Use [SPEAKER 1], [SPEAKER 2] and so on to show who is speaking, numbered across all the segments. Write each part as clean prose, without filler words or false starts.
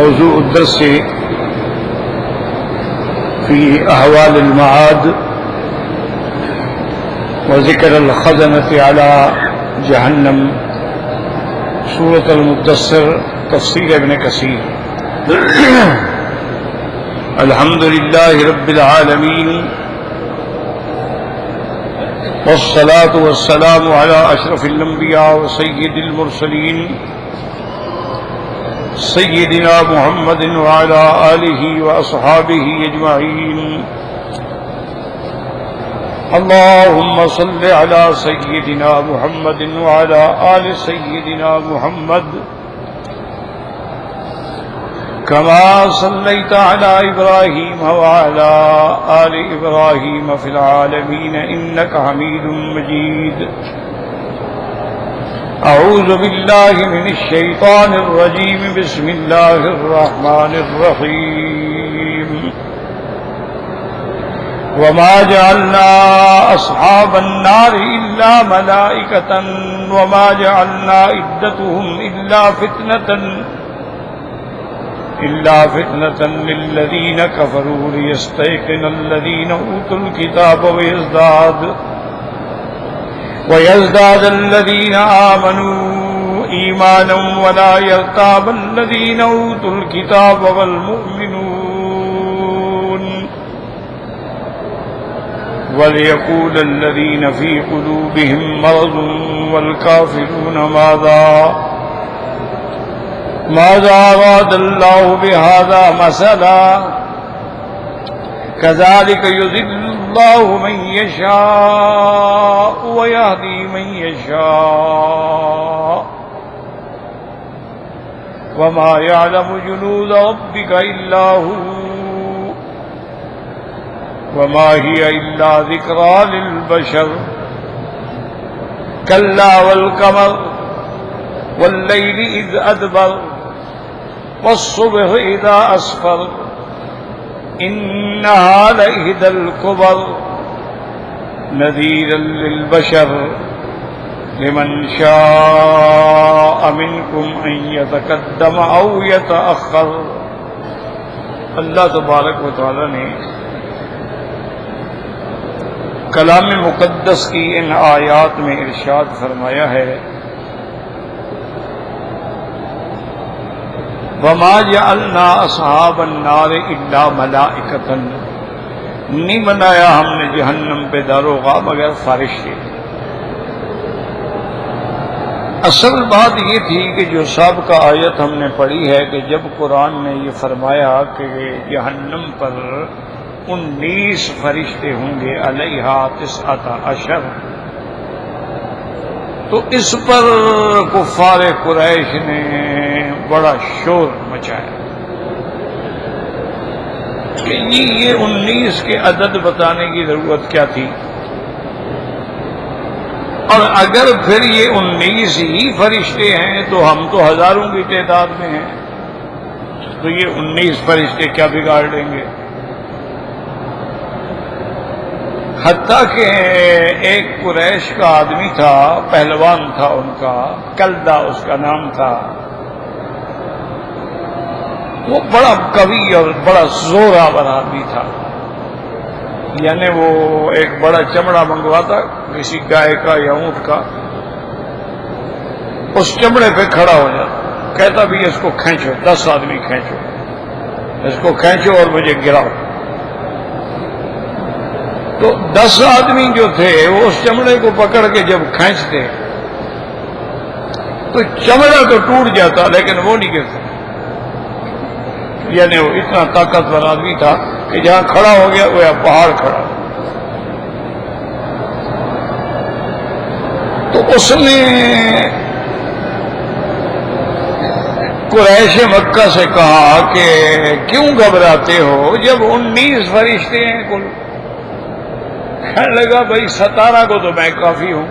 [SPEAKER 1] موضوع الدرس في أحوال المعاد وذكر الخزنة على جهنم، سورة المدثر، تفسیر ابن کثیر۔ الحمد لله رب العالمين والصلاة والسلام على أشرف الأنبياء وسيد المرسلين سيدنا محمد وعلى آله وأصحابه أجمعين۔ اللهم صل على سيدنا محمد وعلى آل سيدنا محمد كما صليت على إبراهيم وعلى آل إبراهيم في العالمين إنك حميد مجيد۔ أعوذ بالله من الشيطان الرجيم، بسم الله الرحمن الرحيم۔ وما جعلنا أصحاب النار إلا ملائكة وما جعلنا عدتهم إلا فتنة للذين كفروا ليستيقن الذين أوتوا الكتاب ويزداد الذين آمنوا إيمانا ولا يرتاب الذين أوتوا الكتاب والمؤمنون وليقول الذين في قلوبهم مرض والكافرون ماذا أراد الله بهذا مثلا كذلك يضل الله من يشاء ويهدي من يشاء وما يعلم جنود ربك إلا هو وما هي إلا ذكرى للبشر۔ كلا والقمر والليل إذ أدبر والصبح إذا أسفر إنها لإحدى الكبر نذيرا للبشر لمن شاء منكم أن يتقدم أو يتأخر۔ اللہ تبارک و تعالی نے کلام مقدس کی ان آیات میں ارشاد فرمایا ہے، وَمَا جَعَلْنَا أَصْحَابَ النَّارِ إِلَّا مَلَائِكَةً، نہیں بنایا ہم نے جہنم پہ داروغہ مگر فرشتے۔ اصل بات یہ تھی کہ جو سابقہ آیت ہم نے پڑھی ہے کہ جب قرآن نے یہ فرمایا کہ جہنم پر 19 فرشتے ہوں گے، علیہا 19، تو اس پر کفار قریش نے بڑا شور مچایا کہ یہ 19 کے عدد بتانے کی ضرورت کیا تھی، اور اگر پھر یہ 19 ہی فرشتے ہیں تو ہم تو ہزاروں کی تعداد میں ہیں، تو یہ 19 فرشتے کیا بگاڑ دیں گے۔ حتیٰ کہ ایک قریش کا آدمی تھا، پہلوان تھا ان کا، کلدہ اس کا نام تھا، وہ بڑا قوی اور بڑا زور آور آدمی تھا، یعنی وہ ایک بڑا چمڑا منگواتا کسی گائے کا یا اونٹ کا، اس چمڑے پہ کھڑا ہو جاتا، کہتا بھی اس کو کھینچو، 10 آدمی کھینچو، اس کو کھینچو اور مجھے گراؤ۔ تو 10 آدمی جو تھے وہ اس چمڑے کو پکڑ کے جب کھینچتے تو چمڑا تو ٹوٹ جاتا لیکن وہ نہیں گرتا، یعنی وہ اتنا طاقتور آدمی تھا کہ جہاں کھڑا ہو گیا وہ پہاڑ کھڑا۔ تو اس نے قریش مکہ سے کہا کہ کیوں گھبراتے ہو جب 19 فرشتے ہیں کل؟ کہنے لگا بھائی 17 کو تو میں کافی ہوں،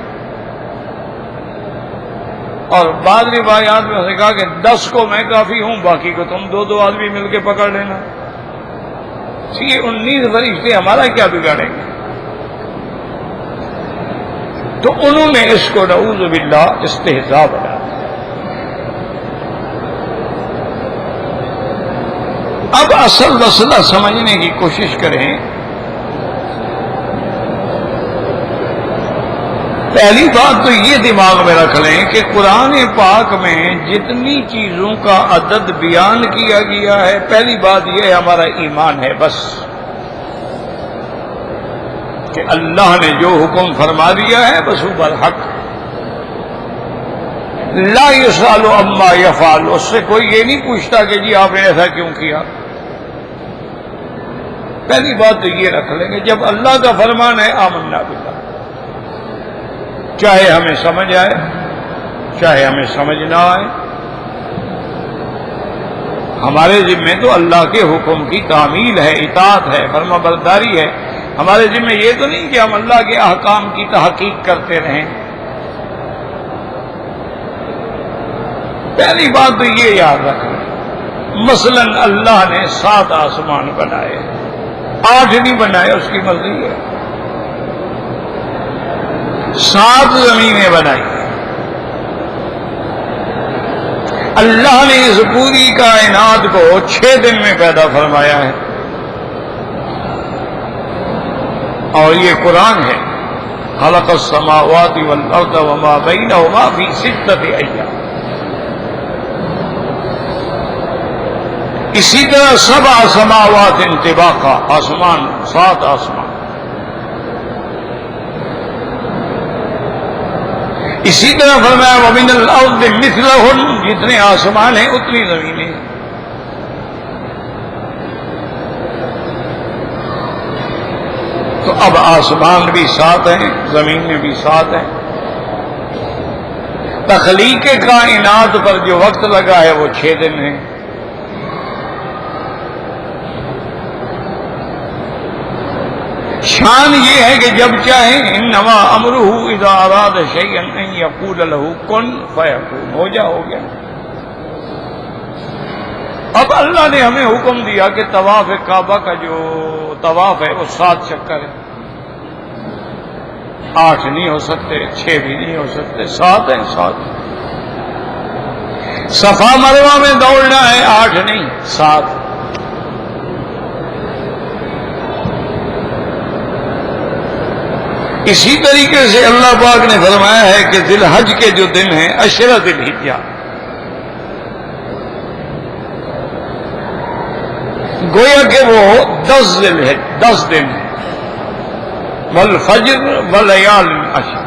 [SPEAKER 1] اور بعض روایات میں سے کہا کہ 10 کو میں کافی ہوں، باقی کو تم 2 آدمی مل کے پکڑ لینا۔ یہ 19 فرشتے ہمارا کیا بگاڑیں گے؟ تو انہوں نے اس کو نعوذ باللہ استہزاء بنا۔ اصل مسئلہ سمجھنے کی کوشش کریں. پہلی بات تو یہ دماغ میں رکھ لیں کہ قرآن پاک میں جتنی چیزوں کا عدد بیان کیا گیا ہے، پہلی بات یہ ہے ہمارا ایمان ہے بس، کہ اللہ نے جو حکم فرما دیا ہے بس وہ برحق. لا یسأل عما یفعل، اس سے کوئی یہ نہیں پوچھتا کہ جی آپ نے ایسا کیوں کیا. پہلی بات تو یہ رکھ لیں گے جب اللہ کا فرمان ہے آمنا باللہ، چاہے ہمیں سمجھ آئے چاہے ہمیں سمجھ نہ آئے، ہمارے ذمے تو اللہ کے حکم کی تعمیل ہے، اطاعت ہے، فرما برداری ہے. ہمارے ذمے یہ تو نہیں کہ ہم اللہ کے احکام کی تحقیق کرتے رہیں. پہلی بات تو یہ یاد رکھنا، مثلا اللہ نے 7 آسمان بنائے، 8 نہیں بنائے، اس کی مرضی ہے. 7 زمینیں بنائی. اللہ نے اس پوری کائنات کو 6 دن میں پیدا فرمایا ہے، اور یہ قرآن ہے. خلق السماوات والارض وما بینہما فی 6 ایام. اسی طرح 7 سماوات طباقا، آسمان 7 آسمان. اسی طرح فرمایا وَمِنَ الْأَرْضِ مِثْلَهُنَّ، جتنے آسمان ہیں اتنی زمینیں ہیں. تو اب آسمان بھی 7 ہیں، زمینیں بھی 7 ہیں. تخلیق کائنات پر جو وقت لگا ہے وہ 6 دن ہیں. شان یہ ہے کہ جب چاہیں انما امرہ اذا اراد شیئا ان یقول له کن فیکون، ہو گیا. اب اللہ نے ہمیں حکم دیا کہ طواف کعبہ کا جو طواف ہے وہ 7 چکر ہے. 8 نہیں ہو سکتے، 6 بھی نہیں ہو سکتے، 7 ہیں. 7 صفا مروہ میں دوڑنا ہے، 8 نہیں 7. اسی طریقے سے اللہ پاک نے فرمایا ہے کہ ذی الحج کے جو دن ہیں 10 ذی الحجہ، گویا کہ وہ 10 ذی الحجہ 10 دن ہیں. والفجر ولیال عشر.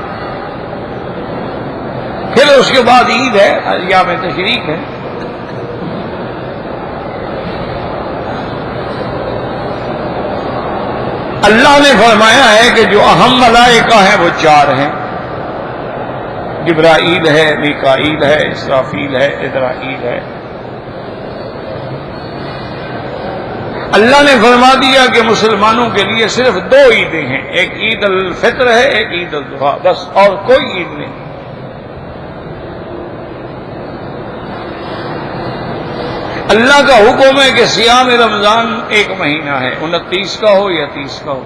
[SPEAKER 1] پھر اس کے بعد عید ہے، ایام تشریق ہے. اللہ نے فرمایا ہے کہ جو اہم ملائکہ ہیں وہ 4 ہیں. جبرائیل ہے، میکائیل ہے، اسرافیل ہے، اسرائیل ہے. اللہ نے فرما دیا کہ مسلمانوں کے لیے صرف 2 عیدیں ہیں، ایک عید الفطر ہے، ایک عید الاضحیٰ، بس، اور کوئی عید نہیں. اللہ کا حکم ہے کہ صیام رمضان 1 مہینہ ہے، 29 کا ہو یا 30 کا ہو.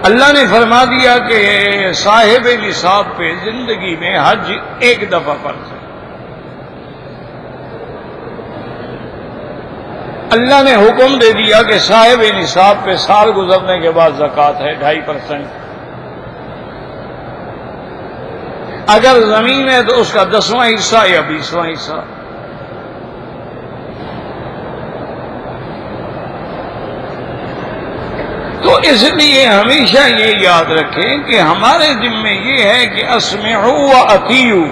[SPEAKER 1] اللہ نے فرما دیا کہ صاحب نصاب پہ زندگی میں حج 1 دفعہ فرض ہے. اللہ نے حکم دے دیا کہ صاحب نصاب پہ سال گزرنے کے بعد زکوٰۃ ہے 2.5%. اگر زمین ہے تو اس کا 10واں حصہ یا 20واں حصہ. تو اس لیے ہمیشہ یہ یاد رکھیں کہ ہمارے ذمے یہ ہے کہ اسمعوا واطیعوا.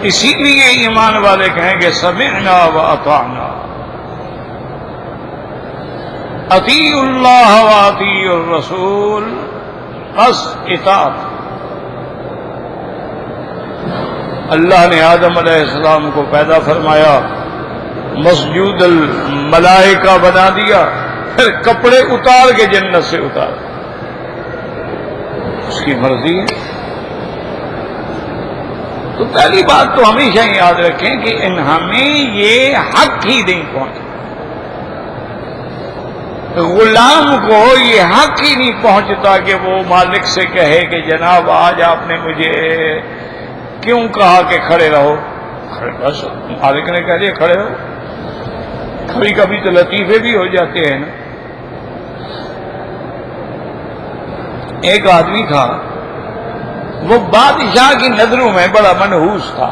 [SPEAKER 1] اسی لیے ایمان والے کہیں گے سمعنا واطعنا. اطیعوا اللہ واطیعوا الرسول، بس اطاعت. اللہ نے آدم علیہ السلام کو پیدا فرمایا، مسجود الملائکہ بنا دیا، پھر کپڑے اتار کے جنت سے اتار، اس کی مرضی ہے. تو پہلی بات تو ہمیشہ یاد رکھیں کہ ہمیں یہ حق ہی نہیں پہنچا. غلام کو یہ حق ہی نہیں پہنچتا کہ وہ مالک سے کہے کہ جناب آج آپ نے مجھے کیوں کہا کہ کھڑے رہو. بس مالک نے کہہ دیا کھڑے ہو. کبھی کبھی تو لطیفے بھی ہو جاتے ہیں نا. ایک آدمی تھا وہ بادشاہ کی نظروں میں بڑا منحوس تھا.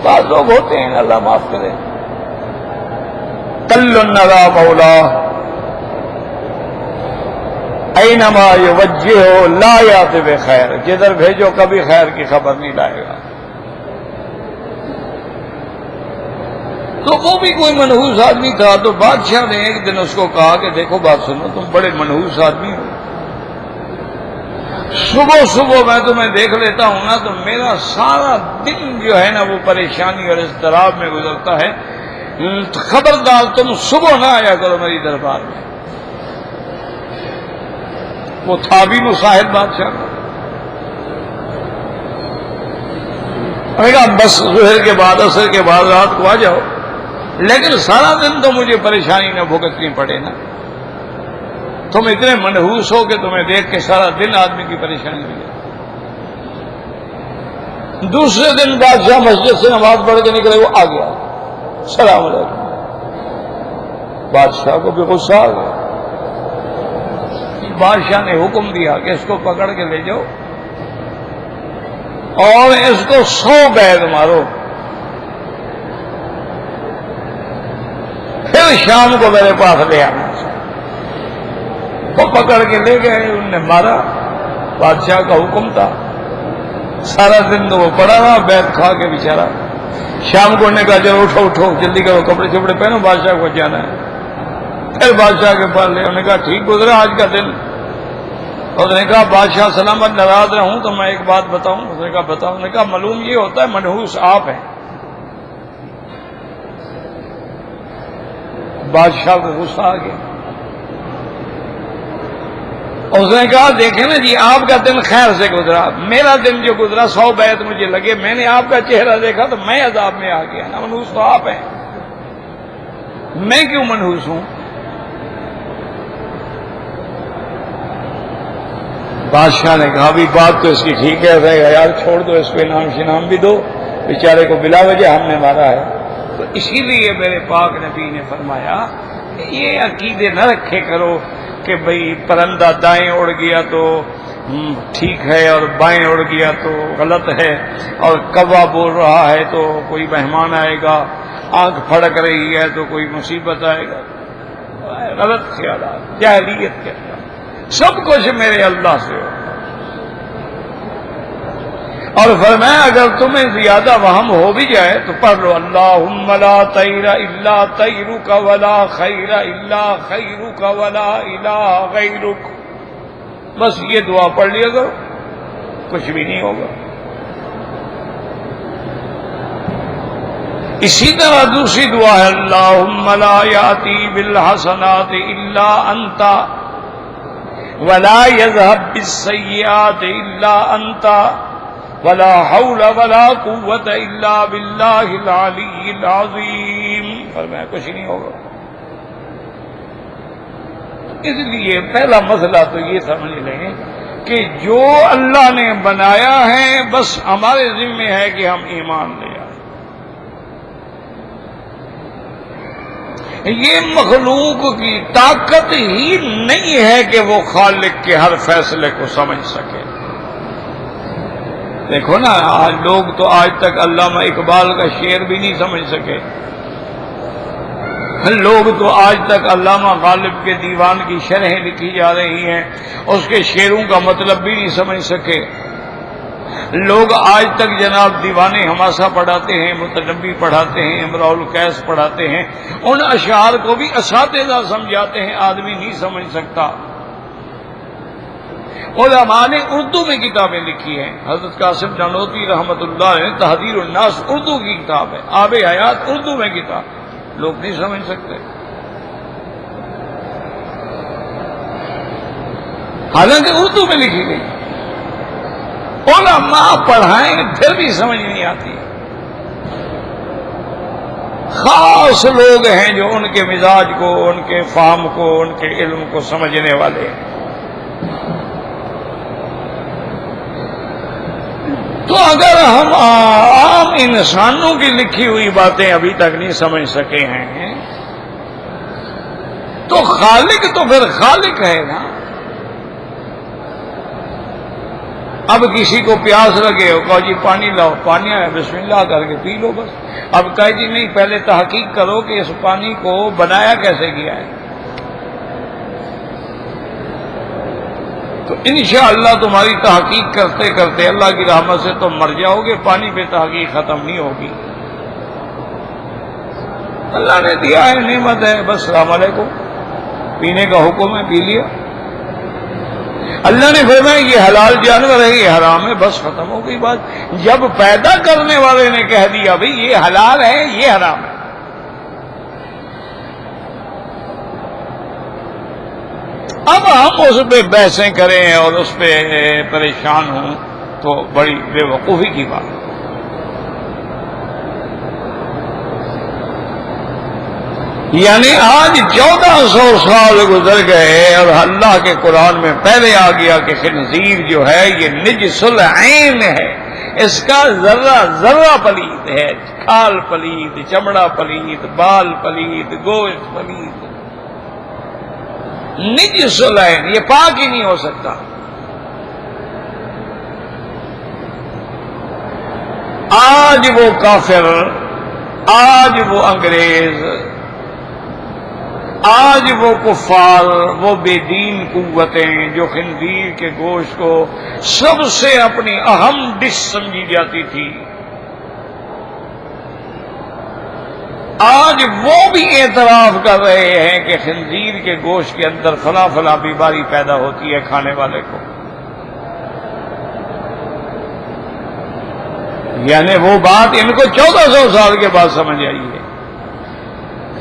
[SPEAKER 1] بعض لوگ ہوتے ہیں اللہ معاف کرے کل نرا مولا اینما یوجہو لا یات بخیر، جدھر بھیجو کبھی خیر کی خبر نہیں لائے گا. تو وہ بھی کوئی منحوس آدمی تھا. تو بادشاہ نے ایک دن اس کو کہا کہ دیکھو بات سنو، تم بڑے منحوس آدمی ہو، صبح صبح میں تمہیں دیکھ لیتا ہوں نا تو میرا سارا دن جو ہے نا وہ پریشانی اور اضطراب میں گزرتا ہے. خبردار تم صبح نہ آیا کرو میری دربار میں. وہ تھا بھی مصاحب بادشاہ کا. میں نے کہا بس ظہر کے بعد عصر کے بعد رات کو آ جاؤ، لیکن سارا دن تو مجھے پریشانی نہ بھگتنی پڑے نا. تم اتنے منحوس ہو کہ تمہیں دیکھ کے سارا دن آدمی کی پریشانی ہو جائے. دوسرے دن بادشاہ مسجد سے نماز پڑھ کے نکلے، وہ آ گیا، السلام علیکم. بادشاہ کو بھی غصہ آ گیا. بادشاہ نے حکم دیا کہ اس کو پکڑ کے لے جاؤ اور اس کو 100 بیض مارو، پھر شام کو میرے پاس لے آنا. وہ پکڑ کے لے گئے، انہوں نے مارا. بادشاہ کا حکم تھا. سارا دن تو وہ پڑا رہا بیت کھا کے بیچارہ. شام کو انہوں نے کہا چلو اٹھو اٹھو جلدی کرو، کپڑے چپڑے پہنو، بادشاہ کو جانا ہے. پھر بادشاہ کے پاس لے، انہوں نے کہا ٹھیک گزرا آج کا دن. اس نے کہا بادشاہ سلامت ناراض رہوں تو میں ایک بات بتاؤں. اس نے کہا بتاؤ. انہوں نے کہا معلوم یہ ہوتا ہے منحوس آپ ہیں. بادشاہ کو غصہ آ گیا. اس نے کہا دیکھیں نا جی آپ کا دن خیر سے گزرا، میرا دن جو گزرا 100 بیعت مجھے لگے، میں نے آپ کا چہرہ دیکھا تو میں عذاب میں آ گیا نا. منحوس تو آپ ہیں، میں کیوں منحوس ہوں؟ بادشاہ نے کہا بھی بات تو اس کی ٹھیک ہے یار، چھوڑ دو اس کو، انعام شنام بھی دو، بیچارے کو بلا وجہ ہم نے مارا ہے. تو اسی لیے میرے پاک نبی نے فرمایا یہ عقیدے نہ رکھے کرو کہ بھئی پرندہ دائیں اڑ گیا تو ٹھیک ہے اور بائیں اڑ گیا تو غلط ہے، اور کوا بول رہا ہے تو کوئی مہمان آئے گا، آنکھ پھڑک رہی ہے تو کوئی مصیبت آئے گا. غلط خیالات، جاہلیت کے اندر سب کچھ میرے اللہ سے ہو. اور فرمایا اگر تمہیں زیادہ وہم ہو بھی جائے تو پڑھ لو اللہم لا طیر الا طیرک ولا خیر الا خیرک ولا الہ غیرک. بس یہ دعا پڑھ لیا کرو، کچھ بھی نہیں ہوگا. اسی طرح دوسری دعا ہے اللہم لا یاتی بالحسنات الا انت ولا یذهب بالسیئات الا انت ولا حول ولا قوت الا باللہ العلی العظیم. فرمایا کچھ نہیں ہوگا. اس لیے پہلا مسئلہ تو یہ سمجھ لیں کہ جو اللہ نے بنایا ہے بس ہمارے ذمہ ہے کہ ہم ایمان لے آئیں. یہ مخلوق کی طاقت ہی نہیں ہے کہ وہ خالق کے ہر فیصلے کو سمجھ سکے. دیکھو نا آج لوگ تو آج تک علامہ اقبال کا شعر بھی نہیں سمجھ سکے. لوگ تو آج تک علامہ غالب کے دیوان کی شرحیں لکھی جا رہی ہیں، اس کے شعروں کا مطلب بھی نہیں سمجھ سکے. لوگ آج تک جناب دیوان حماسہ پڑھاتے ہیں، متنبی پڑھاتے ہیں، امراء القیس پڑھاتے ہیں، ان اشعار کو بھی اساتذہ سمجھاتے ہیں، آدمی نہیں سمجھ سکتا. علماء نے اردو میں کتابیں لکھی ہیں. حضرت قاسم نانوتوی رحمۃ اللہ علیہ تحذیر الناس اردو کی کتاب ہے، آب حیات اردو میں کتاب، لوگ نہیں سمجھ سکتے. حالانکہ اردو میں لکھی گئی. علماء پڑھائیں پھر بھی سمجھ نہیں آتی. خاص لوگ ہیں جو ان کے مزاج کو، ان کے فہم کو، ان کے علم کو سمجھنے والے ہیں. تو اگر ہم عام انسانوں کی لکھی ہوئی باتیں ابھی تک نہیں سمجھ سکے ہیں تو خالق تو پھر خالق ہے نا. اب کسی کو پیاس لگے ہو کہو جی پانی لاؤ، پانی آیا بسم اللہ کر کے پی لو بس. اب کہے جی نہیں، پہلے تحقیق کرو کہ اس پانی کو بنایا کیسے گیا ہے. تو انشاءاللہ تمہاری تحقیق کرتے کرتے اللہ کی رحمت سے تم مر جاؤ گے، پانی پہ تحقیق ختم نہیں ہوگی. اللہ نے دیا ہے، نعمت ہے، بس السلام علیکم، پینے کا حکم ہے، پی لیا. اللہ نے فرمایا یہ حلال جانور ہے، یہ حرام ہے، بس ختم ہو گئی بات. جب پیدا کرنے والے نے کہہ دیا بھئی یہ حلال ہے یہ حرام ہے، اب ہم اس پہ بحثیں کریں اور اس پہ پریشان ہوں تو بڑی بے وقوفی کی بات. یعنی آج 1400 سال گزر گئے اور اللہ کے قرآن میں پہلے آ گیا کہ خنزیر جو ہے یہ نجس العین ہے، اس کا ذرہ ذرہ پلید ہے، کھال پلید، چمڑا پلید، بال پلید، گوشت پلید، نجس العین، یہ پاک ہی نہیں ہو سکتا. آج وہ کافر، آج وہ انگریز، آج وہ کفار، وہ بے دین قوتیں جو خنزیر کے گوشت کو سب سے اپنی اہم ڈش سمجھی جاتی تھی، آج وہ بھی اعتراف کر رہے ہیں کہ خنزیر کے گوشت کے اندر فلاں فلاں بیماری پیدا ہوتی ہے کھانے والے کو. یعنی وہ بات ان کو 1400 سال کے بعد سمجھ آئی ہے.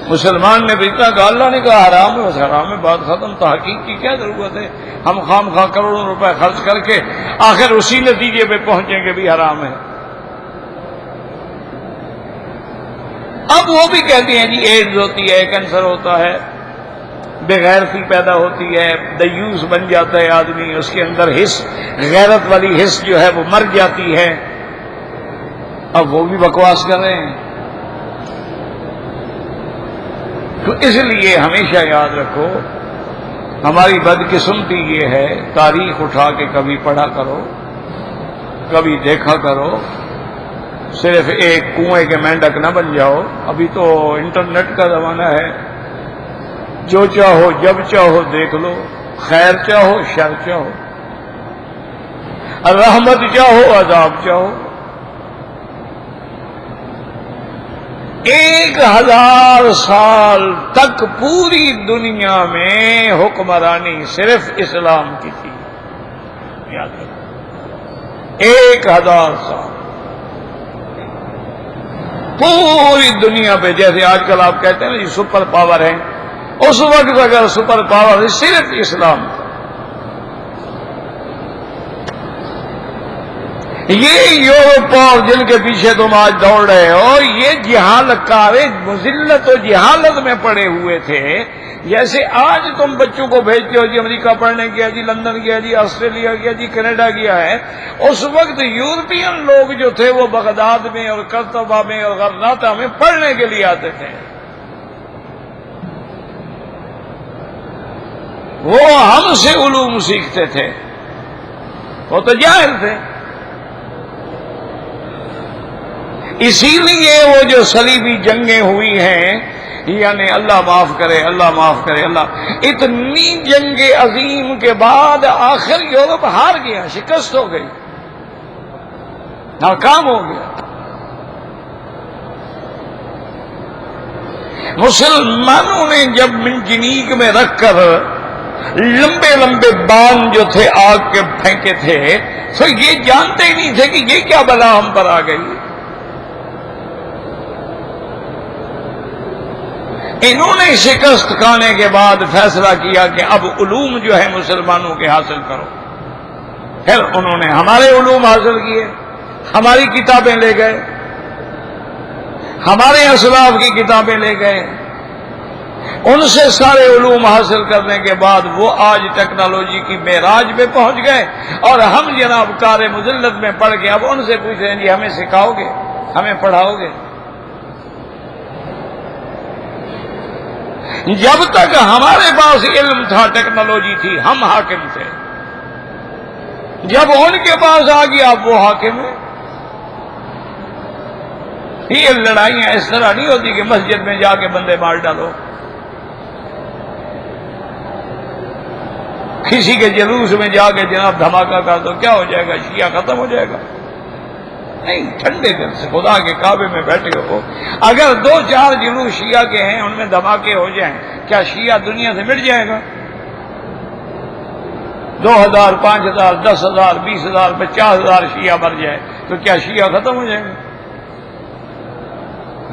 [SPEAKER 1] مسلمان نے بھی اتنا کہا، اللہ نے کہا حرام ہے، بس حرام ہے، بات ختم. تحقیق کی کیا ضرورت ہے؟ ہم خام خواہ کروڑوں روپے خرچ کر کے آخر اسی نتیجے پہ پہنچیں گے بھی حرام ہے. اب وہ بھی کہتے ہیں جی ایڈز ہوتی ہے، کینسر ہوتا ہے، بے غیرتی پیدا ہوتی ہے، دیوس بن جاتا ہے آدمی، اس کے اندر حس، غیرت والی حس جو ہے وہ مر جاتی ہے. اب وہ بھی بکواس کر رہے ہیں. تو اس لیے ہمیشہ یاد رکھو، ہماری بدقسمتی یہ ہے، تاریخ اٹھا کے کبھی پڑھا کرو، کبھی دیکھا کرو، صرف ایک کنویں کے مینڈک نہ بن جاؤ. ابھی تو انٹرنیٹ کا زمانہ ہے، جو چاہو جب چاہو دیکھ لو، خیر چاہو شر چاہو، رحمت چاہو عذاب چاہو. 1000 سال تک پوری دنیا میں حکمرانی صرف اسلام کی تھی، یاد رکھو. 1000 سال پوری دنیا پہ، جیسے آج کل آپ کہتے ہیں نا یہ سپر پاور ہے، اس وقت اگر سپر پاور صرف اسلام تھا. یہ یورپ اور جن کے پیچھے تم آج دوڑ رہے ہو، یہ جہالت کارے مذلت و جہالت میں پڑے ہوئے تھے. جیسے آج تم بچوں کو بھیجتے ہو جی امریکہ پڑھنے گیا، جی لندن گیا، جی آسٹریلیا گیا، جی کینیڈا گیا ہے. اس وقت یورپین لوگ جو تھے وہ بغداد میں اور قرطبہ میں اور غرناطہ میں پڑھنے کے لیے آتے تھے. وہ ہم سے علوم سیکھتے تھے، وہ تو جاہل تھے. اسی لیے وہ جو صلیبی جنگیں ہوئی ہیں، یعنی اللہ معاف کرے، اللہ معاف کرے، اللہ، اتنی جنگ عظیم کے بعد آخر یورپ ہار گیا، شکست ہو گئی، ناکام ہو گیا. مسلمانوں نے جب منجنیق میں رکھ کر لمبے لمبے باندھ جو تھے آگ کے پھینکے تھے، تو یہ جانتے ہی نہیں تھے کہ یہ کیا بلا ہم پر آ گئی. انہوں نے شکست کھانے کے بعد فیصلہ کیا کہ اب علوم جو ہے مسلمانوں کے حاصل کرو. پھر انہوں نے ہمارے علوم حاصل کیے، ہماری کتابیں لے گئے، ہمارے اسلاف کی کتابیں لے گئے، ان سے سارے علوم حاصل کرنے کے بعد وہ آج ٹیکنالوجی کی معراج پہ پہنچ گئے، اور ہم جناب کار مذلت میں پڑھ کے اب ان سے پوچھ رہے ہیں جی ہمیں سکھاؤ گے، ہمیں پڑھاؤ گے؟ جب تک ہمارے پاس علم تھا، ٹیکنالوجی تھی، ہم حاکم تھے، جب ان کے پاس آ گیا اب وہ حاکم ہے۔ یہ لڑائیاں اس طرح نہیں ہوتی کہ مسجد میں جا کے بندے مار ڈالو، کسی کے جلوس میں جا کے جناب دھماکہ کر دو، کیا ہو جائے گا؟ شیعہ ختم ہو جائے گا؟ نہیں، ٹھنڈے دل سے خدا کے کعبے میں بیٹھے ہو، اگر 2-4 جلوس شیعہ کے ہیں ان میں دھماکے ہو جائیں، کیا شیعہ دنیا سے مٹ جائے گا؟ 2000 5000 10,000 20,000 50,000 شیعہ مر جائے تو کیا شیعہ ختم ہو جائے گا؟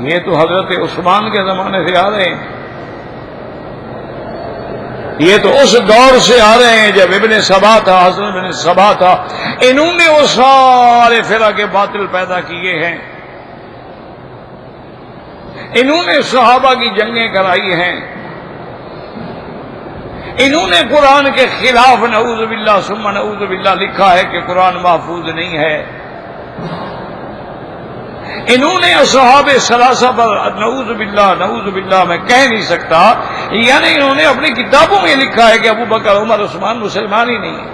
[SPEAKER 1] یہ تو حضرت عثمان کے زمانے سے آ رہے ہیں، یہ تو اس دور سے آ رہے ہیں جب ابن سبا تھا، حسن بن سبا تھا، انہوں نے وہ سارے فرق کے باطل پیدا کیے ہیں، انہوں نے صحابہ کی جنگیں کرائی ہیں، انہوں نے قرآن کے خلاف نعوذ باللہ ثم نعوذ باللہ لکھا ہے کہ قرآن محفوظ نہیں ہے، انہوں نے اصحاب ثلاثہ پر نعوذ باللہ میں کہہ نہیں سکتا، یعنی انہوں نے اپنی کتابوں میں لکھا ہے کہ ابو بکر عمر عثمان مسلمان ہی نہیں ہے۔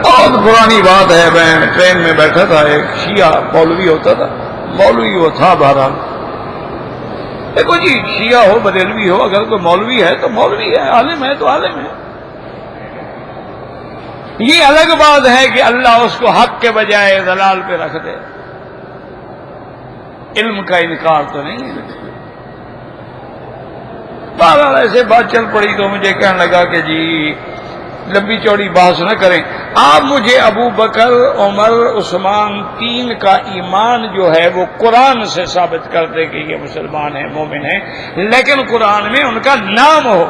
[SPEAKER 1] بہت پرانی بات ہے، میں ٹرین میں بیٹھا تھا، ایک شیعہ مولوی ہوتا تھا، مولوی وہ تھا بہرحال، دیکھو جی شیعہ ہو بریلوی ہو، اگر کوئی مولوی ہے تو مولوی ہے، عالم ہے تو عالم ہے، یہ الگ بات ہے کہ اللہ اس کو حق کے بجائے ضلال پہ رکھ دے، علم کا انکار تو نہیں ہے۔ بہرحال ایسے بات چل پڑی تو مجھے کہنے لگا کہ جی لمبی چوڑی بحث نہ کریں، آپ مجھے ابو بکر عمر عثمان 3 کا ایمان جو ہے وہ قرآن سے ثابت کر دے کہ یہ مسلمان ہیں، مومن ہیں، لیکن قرآن میں ان کا نام ہو۔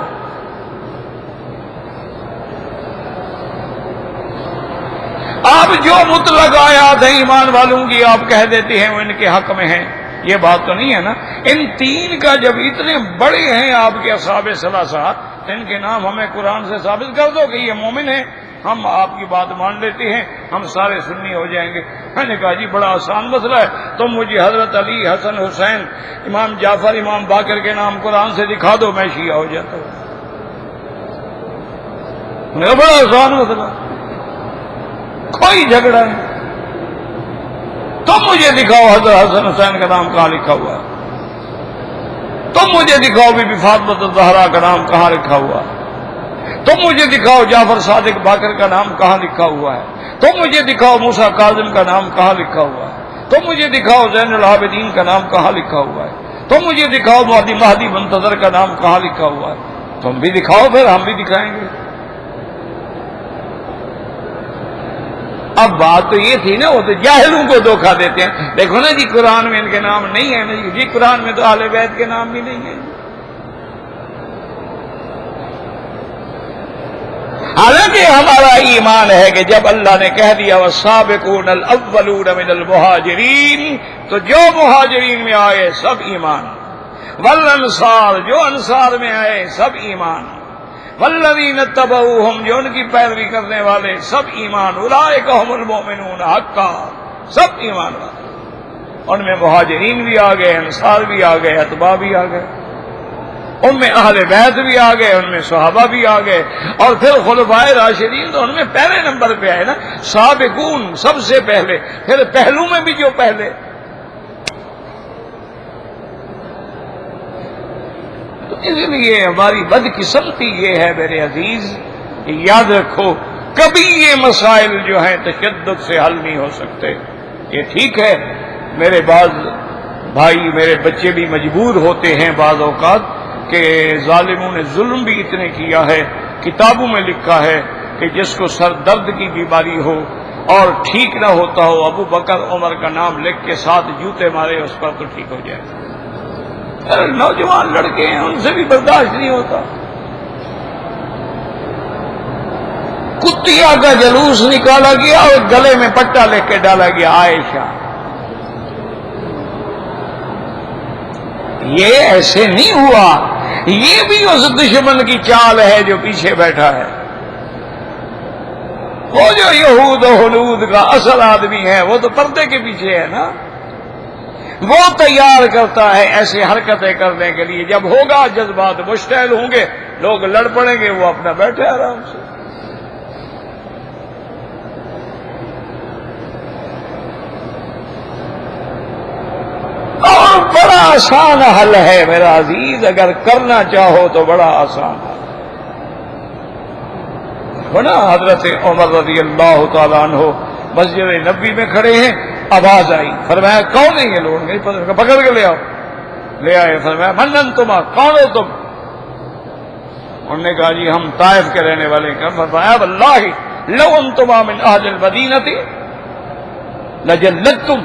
[SPEAKER 1] آپ جو مطلق آیات ہیں ایمان والوں کی آپ کہہ دیتے ہیں وہ ان کے حق میں ہیں، یہ بات تو نہیں ہے نا۔ ان 3 کا جب اتنے بڑے ہیں آپ کے اصحاب ثلاثہ، ان کے نام ہمیں قرآن سے ثابت کر دو کہ یہ مومن ہیں، ہم آپ کی بات مان لیتے ہیں، ہم سارے سنی ہو جائیں گے۔ میں نے کہا جی بڑا آسان مسئلہ ہے، تم مجھے حضرت علی، حسن، حسین، امام جعفر، امام باقر کے نام قرآن سے دکھا دو، میں شیعہ ہو جاتا ہوں۔ میرا بڑا آسان مسئلہ، کوئی جھگڑا نہیں، تم مجھے دکھاؤ حضرت حسن حسین کا نام کہاں لکھا ہوا ہے، تم مجھے دکھاؤ بی بی فاطمہ الزہرا کا نام کہاں لکھا ہوا ہے، تم مجھے دکھاؤ جعفر صادق باقر کا نام کہاں لکھا ہوا ہے، تم مجھے دکھاؤ موسیٰ کاظم کا نام کہاں لکھا ہوا ہے، تم مجھے دکھاؤ زین العابدین کا نام کہاں لکھا ہوا ہے، تم مجھے دکھاؤ مہدی منتظر کا نام کہاں لکھا ہوا ہے، تم بھی دکھاؤ پھر ہم بھی دکھائیں گے۔ اب بات تو یہ تھی نا، وہ تو جاہلوں کو دھوکہ دیتے ہیں، دیکھو نا جی قرآن میں ان کے نام نہیں ہے، جی قرآن میں تو اہل بیت کے نام بھی نہیں ہیں، حالانکہ ہمارا ایمان ہے کہ جب اللہ نے کہہ دیا والسابقون الاولون من المہاجرین، تو جو مہاجرین میں آئے سب ایمان، والانصار جو انصار میں آئے سب ایمان، والذین اتبعوہم جو ان کی پیروی کرنے والے سب ایمان، اولئک هم المؤمنون حقا، سب ایمان والے، ان میں مہاجرین بھی آ گئے، انصار بھی آ گئے، اتباع بھی آ گئے، ان میں اہل بیت بھی آ گئے، ان میں صحابہ بھی آ گئے، اور پھر خلفائے راشدین تو ان میں پہلے نمبر پہ آئے نا، سابقون سب سے پہلے، پھر پہلو میں بھی جو پہلے۔ تو اس لیے ہماری بدقسمتی یہ ہے میرے عزیز، یاد رکھو کبھی یہ مسائل جو ہیں تشدد سے حل نہیں ہو سکتے۔ یہ ٹھیک ہے میرے بعض بھائی، میرے بچے بھی مجبور ہوتے ہیں بعض اوقات کہ ظالموں نے ظلم بھی اتنے کیا ہے، کتابوں میں لکھا ہے کہ جس کو سر درد کی بیماری ہو اور ٹھیک نہ ہوتا ہو، ابو بکر عمر کا نام لکھ کے 7 جوتے مارے اس پر تو ٹھیک ہو جائے۔ نوجوان لڑکے ہیں، ان سے بھی برداشت نہیں ہوتا۔ کتیا کا جلوس نکالا گیا اور گلے میں پٹا لے کے ڈالا گیا عائشہ. یہ ایسے نہیں ہوا، یہ بھی اس دشمن کی چال ہے جو پیچھے بیٹھا ہے. وہ جو یہود و ہنود کا اصل آدمی ہے وہ تو پردے کے پیچھے ہے نا، وہ تیار کرتا ہے ایسی حرکتیں کرنے کے لیے. جب ہوگا جذبات مشتعل ہوں گے، لوگ لڑ پڑیں گے، وہ اپنا بیٹھے آرام سے. اور بڑا آسان حل ہے میرا عزیز، اگر کرنا چاہو تو بڑا آسان ہے. بنا حضرت عمر رضی اللہ تعالیٰ عنہ مسجد نبوی میں کھڑے ہیں، آواز آئی، فرمایا کون ہیں یہ لوگ؟ نہیں پتہ، پکڑ کے لے آؤ. لے آئے، فرمایا من انتم، کون ہو تم؟ انہوں نے کہا جی ہم طائف کے رہنے والے ہیں. فرمایا واللہ لو انتم من اہل المدینہ لجلدتم،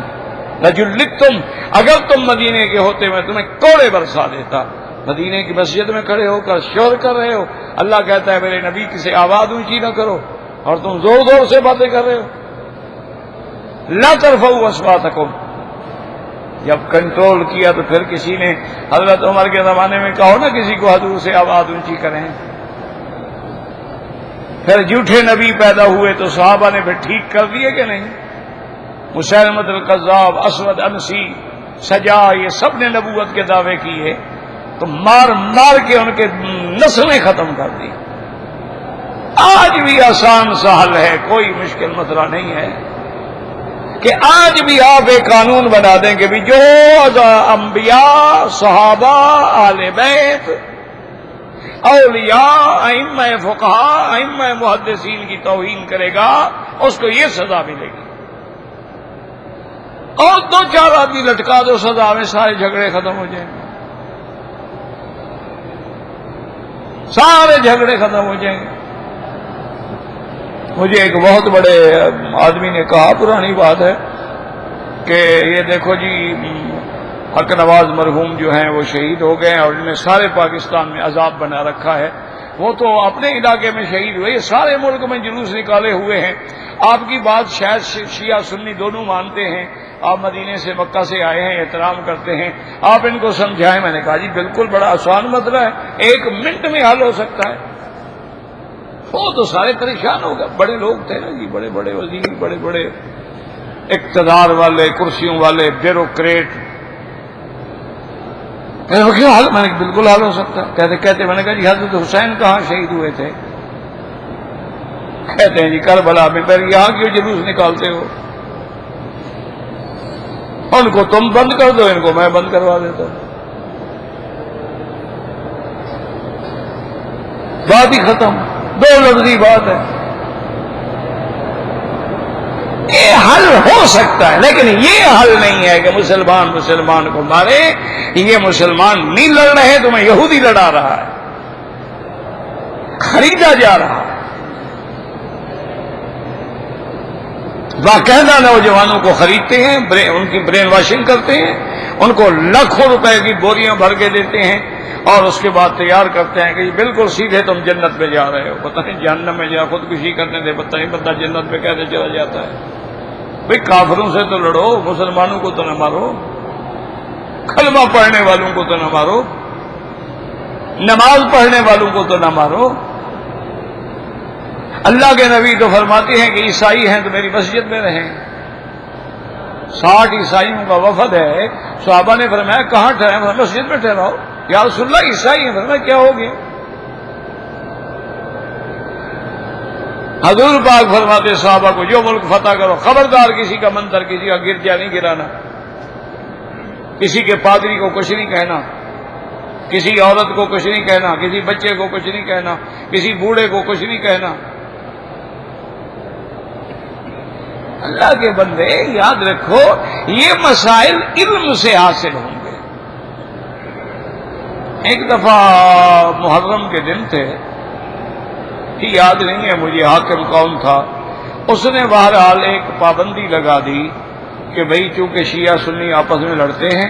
[SPEAKER 1] اگر تم مدینے کے ہوتے میں تمہیں کوڑے برسا دیتا. مدینے کی مسجد میں کھڑے ہو کر شور کر رہے ہو، اللہ کہتا ہے میرے نبی کسی آواز اونچی نہ کرو، اور تم زور زور سے باتیں کر رہے ہو. لا ترفعوا اصواتکم. جب کنٹرول کیا تو پھر کسی نے حضرت عمر کے زمانے میں کہو نا کسی کو حضور سے آواز اونچی کریں. پھر جھوٹے نبی پیدا ہوئے تو صحابہ نے پھر ٹھیک کر دیے کہ نہیں؟ مسیلمۃ الکذاب، اسود انسی، سجا، یہ سب نے نبوت کے دعوے کیے تو مار مار کے ان کے نسلیں ختم کر دی. آج بھی آسان سا حل ہے، کوئی مشکل مسئلہ نہیں ہے کہ آج بھی آپ ایک قانون بنا دیں کہ بھی جو انبیاء، صحابہ، اہل بیت، اولیاء، ائمہ فقہاء، ائمہ محدثین کی توہین کرے گا اس کو یہ سزا ملے گی. اور دو چار آدمی لٹکا دو سزا میں، سارے جھگڑے ختم ہو جائیں گے، سارے جھگڑے ختم ہو جائیں گے. مجھے ایک بہت بڑے آدمی نے کہا، پرانی بات ہے، کہ یہ دیکھو جی حق نواز مرحوم جو ہیں وہ شہید ہو گئے اور انہوں نے سارے پاکستان میں عذاب بنا رکھا ہے. وہ تو اپنے علاقے میں شہید ہوئے، سارے ملک میں جلوس نکالے ہوئے ہیں. آپ کی بات شاید شیعہ سنی دونوں مانتے ہیں، آپ مدینے سے مکہ سے آئے ہیں، احترام کرتے ہیں، آپ ان کو سمجھائیں. میں نے کہا جی بالکل، بڑا آسان مسئلہ ہے، 1 منٹ میں حل ہو سکتا ہے. وہ تو سارے پریشان ہو گئے، بڑے لوگ تھے نا جی، بڑے بڑے وزیر، بڑے بڑے اقتدار والے، کرسیوں والے، بیوروکریٹ. کیوں حل؟ میں نے بالکل حل ہو سکتا ہے. کہتے میں نے کہا جی حضرت حسین کہاں شہید ہوئے تھے؟ کہتے ہیں جی کربلا میں. پھر یہاں کیوں جلوس نکالتے ہو؟ ان کو تم بند کر دو، ان کو میں بند کروا دیتا ہوں. بات ہی ختم، 2 لفظی بات ہے. یہ حل ہو سکتا ہے، لیکن یہ حل نہیں ہے کہ مسلمان کو مارے. یہ مسلمان نہیں لڑ رہے، تمہیں یہودی لڑا رہا ہے، خریدا جا رہا ہے. باقاعدہ نوجوانوں کو خریدتے ہیں، ان کی برین واشنگ کرتے ہیں، ان کو لاکھوں روپے کی بوریاں بھر کے دیتے ہیں، اور اس کے بعد تیار کرتے ہیں کہ یہ بالکل سیدھے تم جنت میں جا رہے ہو. پتہ نہیں جہنم میں جا خودکشی کرنے دے، پتہ نہیں بندہ جنت میں کیسے چلا جاتا ہے. بھئی کافروں سے تو لڑو، مسلمانوں کو تو نہ مارو، کلمہ پڑھنے والوں کو تو نہ مارو، نماز پڑھنے والوں کو تو نہ مارو. اللہ کے نبی تو فرماتے ہیں کہ عیسائی ہیں تو میری مسجد میں رہیں. 60 عیسائیوں کا وفد ہے. صحابہ نے فرمایا کہاں ٹھہرے؟ مسجد میں ٹھہراؤ. یا رسول اللہ عیسائی ہیں. فرمایا کیا ہو گیا؟ حضور پاک فرماتے صحابہ کو جو ملک فتح کرو، خبردار کسی کا مندر، کسی کا گرجا نہیں گرانا، کسی کے پادری کو کچھ نہیں کہنا، کسی عورت کو کچھ نہیں کہنا، کسی بچے کو کچھ نہیں کہنا، کسی بوڑھے کو کچھ نہیں کہنا. اللہ کے بندے یاد رکھو، یہ مسائل علم سے حاصل ہوں گے. ایک دفعہ محرم کے دن تھے، یاد نہیں ہے مجھے حاکم کون تھا، اس نے بہرحال ایک پابندی لگا دی کہ بھئی چونکہ شیعہ سنی آپس میں لڑتے ہیں،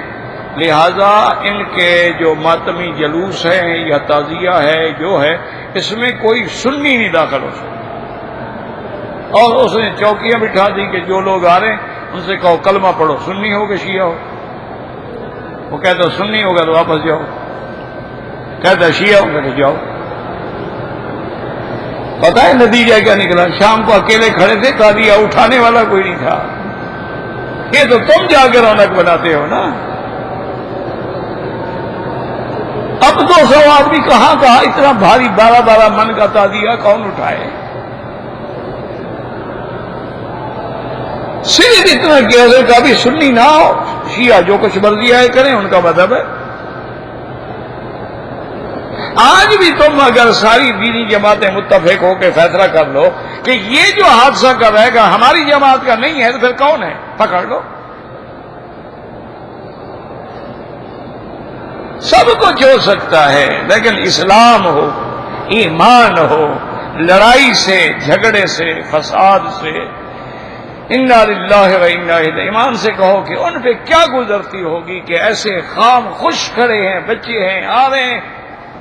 [SPEAKER 1] لہذا ان کے جو ماتمی جلوس ہے یا تعزیہ ہے جو ہے، اس میں کوئی سنی نہیں داخل ہو سکتا. اور اس نے چوکیاں بٹھا دی کہ جو لوگ آ رہے ہیں ان سے کہو کلمہ پڑھو، سنی ہو کہ شیعہ ہو؟ وہ کہتا سنی ہوگا تو واپس جاؤ، کہتا شیعہ ہوگا تو جاؤ۔ پتہ ہے نتیجہ کیا نکلا؟ شام کو اکیلے کھڑے تھے، قاضیہ اٹھانے والا کوئی نہیں تھا۔ یہ تو تم جا کے رونق بناتے ہو نا۔ اب 200 آدمی کہاں کہا، اتنا بھاری 12 من کا تعزیہ کون اٹھائے؟ صرف اتنا کہ حضرت کبھی سنی نہ ہو، شیعہ جو کچھ مرضی آئے کریں، ان کا مذہب ہے۔ آج بھی تم اگر ساری دینی جماعتیں متفق ہو کے فیصلہ کر لو کہ یہ جو حادثہ کر رہے گا ہماری جماعت کا نہیں ہے، تو پھر کون ہے؟ پکڑ لو۔ سب کچھ ہو سکتا ہے، لیکن اسلام ہو، ایمان ہو، لڑائی سے، جھگڑے سے، فساد سے، انا للہ و انا الیہ، ایمان سے کہو کہ ان پہ کیا گزرتی ہوگی کہ ایسے خام خوش کھڑے ہیں، بچے ہیں، آ رہے ہیں،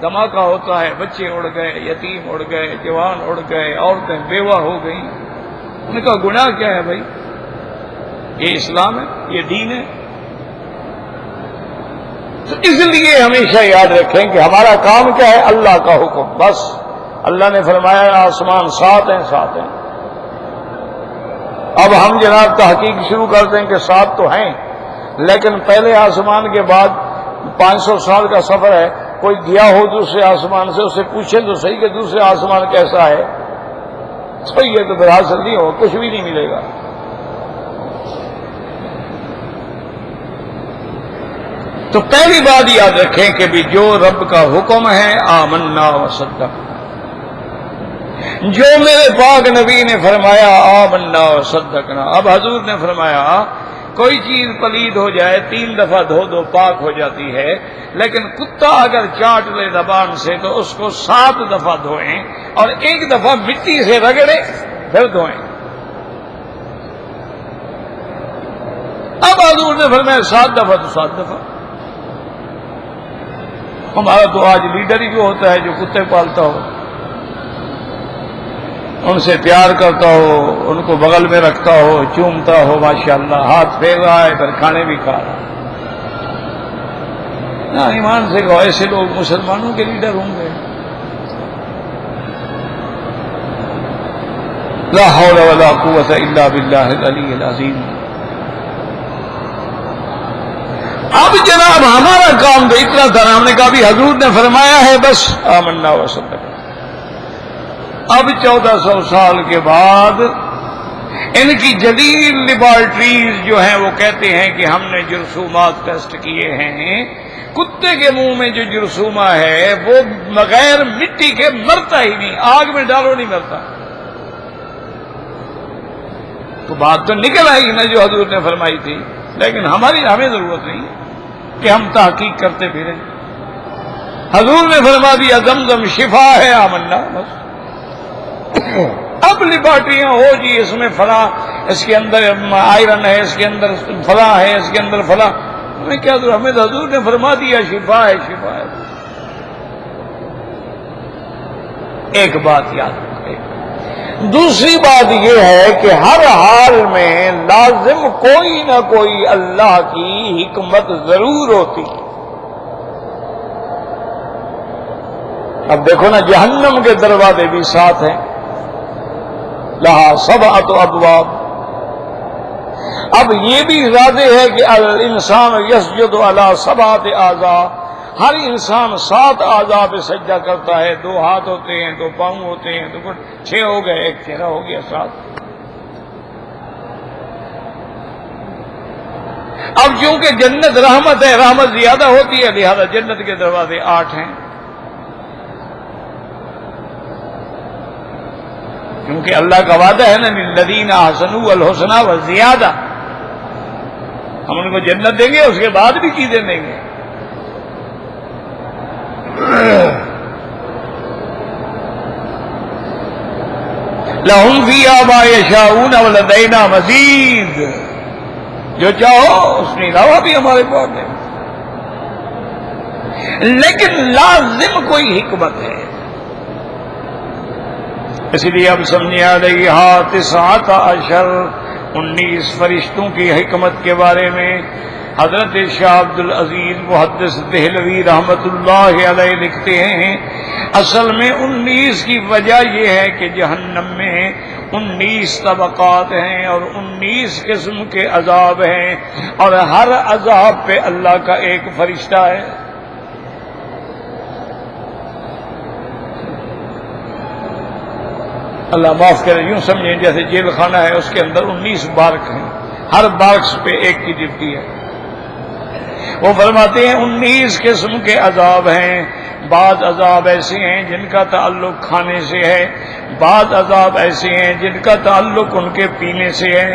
[SPEAKER 1] دھماکہ ہوتا ہے، بچے اڑ گئے، یتیم اڑ گئے، جوان اڑ گئے، عورتیں بیوہ ہو گئیں۔ ان کا گناہ کیا ہے بھائی؟ یہ اسلام ہے، یہ دین ہے۔ تو اس لیے ہمیشہ یاد رکھیں کہ ہمارا کام کیا ہے؟ اللہ کا حکم، بس۔ اللہ نے فرمایا آسمان 7 ہیں، 7 ہیں۔ اب ہم جناب تحقیق شروع کر دیں کہ 7 تو ہیں، لیکن پہلے آسمان کے بعد 500 سال کا سفر ہے، کوئی گیا ہو دوسرے آسمان سے، اسے پوچھے تو صحیح کہ دوسرے آسمان کیسا ہے، تو یہ تو پھر حاصل نہیں ہوگا، کچھ بھی نہیں ملے گا۔ تو پہلی بات یاد رکھیں کہ بھی جو رب کا حکم ہے آمنا وصدقنا، جو میرے پاک نبی نے فرمایا آمنا وصدقنا۔ اب حضور نے فرمایا کوئی چیز پلید ہو جائے 3 دفعہ دھو دو پاک ہو جاتی ہے، لیکن کتا اگر چاٹ لے زبان سے تو اس کو 7 دفعہ دھوئیں اور 1 دفعہ مٹی سے رگڑیں پھر دھوئیں۔ اب حضور نے فرمایا 7 دفعہ تو 7 دفعہ۔ ہمارا تو آج لیڈر ہی جو ہوتا ہے جو کتے پالتا ہو، ان سے پیار کرتا ہو، ان کو بغل میں رکھتا ہو، چومتا ہو، ماشاءاللہ ہاتھ پھیر رہا ہے، پھر کھانے بھی کھا رہا ہے۔ نا ایمان سے کہو ایسے لوگ مسلمانوں کے لیڈر ہوں گے؟ لا حول ولا قوت الا باللہ العلی العظیم۔ اب جناب ہمارا کام تو اتنا تھا، ہم نے کہا بھی حضور نے فرمایا ہے بس آمنا وصدقنا۔ اب 1400 سال کے بعد ان کی جدید لیبارٹریز جو ہیں وہ کہتے ہیں کہ ہم نے جرثومات ٹیسٹ کیے ہیں، کتے کے منہ میں جو جرثومہ ہے وہ بغیر مٹی کے مرتا ہی نہیں، آگ میں ڈالو نہیں مرتا۔ تو بات تو نکل آئی نا جو حضور نے فرمائی تھی، لیکن ہمیں ضرورت نہیں کہ ہم تحقیق کرتے پھریں۔ حضور نے فرما دیا زمزم شفا ہے، آمنا بس۔ اب لیبارٹریاں ہو جی اس میں فلاں، اس کے اندر آئرن ہے، اس کے اندر فلاں ہے، اس کے اندر فلاں، ہمیں کیا ضرورت؟ ہمیں حضور نے فرما دیا شفا ہے، شفا ہے۔ ایک بات یاد رکھیں۔ دوسری بات یہ ہے کہ ہر حال میں لازم کوئی نہ کوئی اللہ کی حکمت ضرور ہوتی۔ اب دیکھو نا جہنم کے دروازے بھی 7 ہیں، لہا 7 ابواب۔ اب یہ بھی واضح ہے کہ الانسان یسجد علی 7 اعضاء، ہر انسان 7 اعضاء پہ سجدہ کرتا ہے، 2 ہاتھ ہوتے ہیں، 2 پاؤں ہوتے ہیں، 6 ہو گئے، 1 چہرہ ہو گیا، 7۔ اب چونکہ جنت رحمت ہے، رحمت زیادہ ہوتی ہے، لہذا جنت کے دروازے 8 ہیں، کیونکہ اللہ کا وعدہ ہے نا للذین احسنوا الحسنى وزیادہ، ہم ان کو جنت دیں گے، اس کے بعد بھی چیزیں دیں گے۔ لَهُمْ فِيهَا مَا يَشَاءُونَ وَلَدَيْنَا مَزِيدٌ، جو چاہو اس کے علاوہ بھی ہمارے پاس ہے، لیکن لازم کوئی حکمت ہے۔ اس لیے اب سمجھے علیہا 19 فرشتوں کی حکمت کے بارے میں حضرت شاہ عبد العزیز محدث دہلوی رحمت اللہ علیہ لکھتے ہیں، اصل میں 19 کی وجہ یہ ہے کہ جہنم میں 19 طبقات ہیں اور 19 قسم کے عذاب ہیں، اور ہر عذاب پہ اللہ کا ایک فرشتہ ہے۔ اللہ معاف کرے، یوں سمجھیں جیسے جیل خانہ ہے، اس کے اندر 19 بارک ہیں، ہر بارکس پہ ایک کی ڈیوٹی ہے۔ وہ فرماتے ہیں 19 قسم کے عذاب ہیں، بعض عذاب ایسے ہیں جن کا تعلق کھانے سے ہے، بعض عذاب ایسے ہیں جن کا تعلق ان کے پینے سے ہے،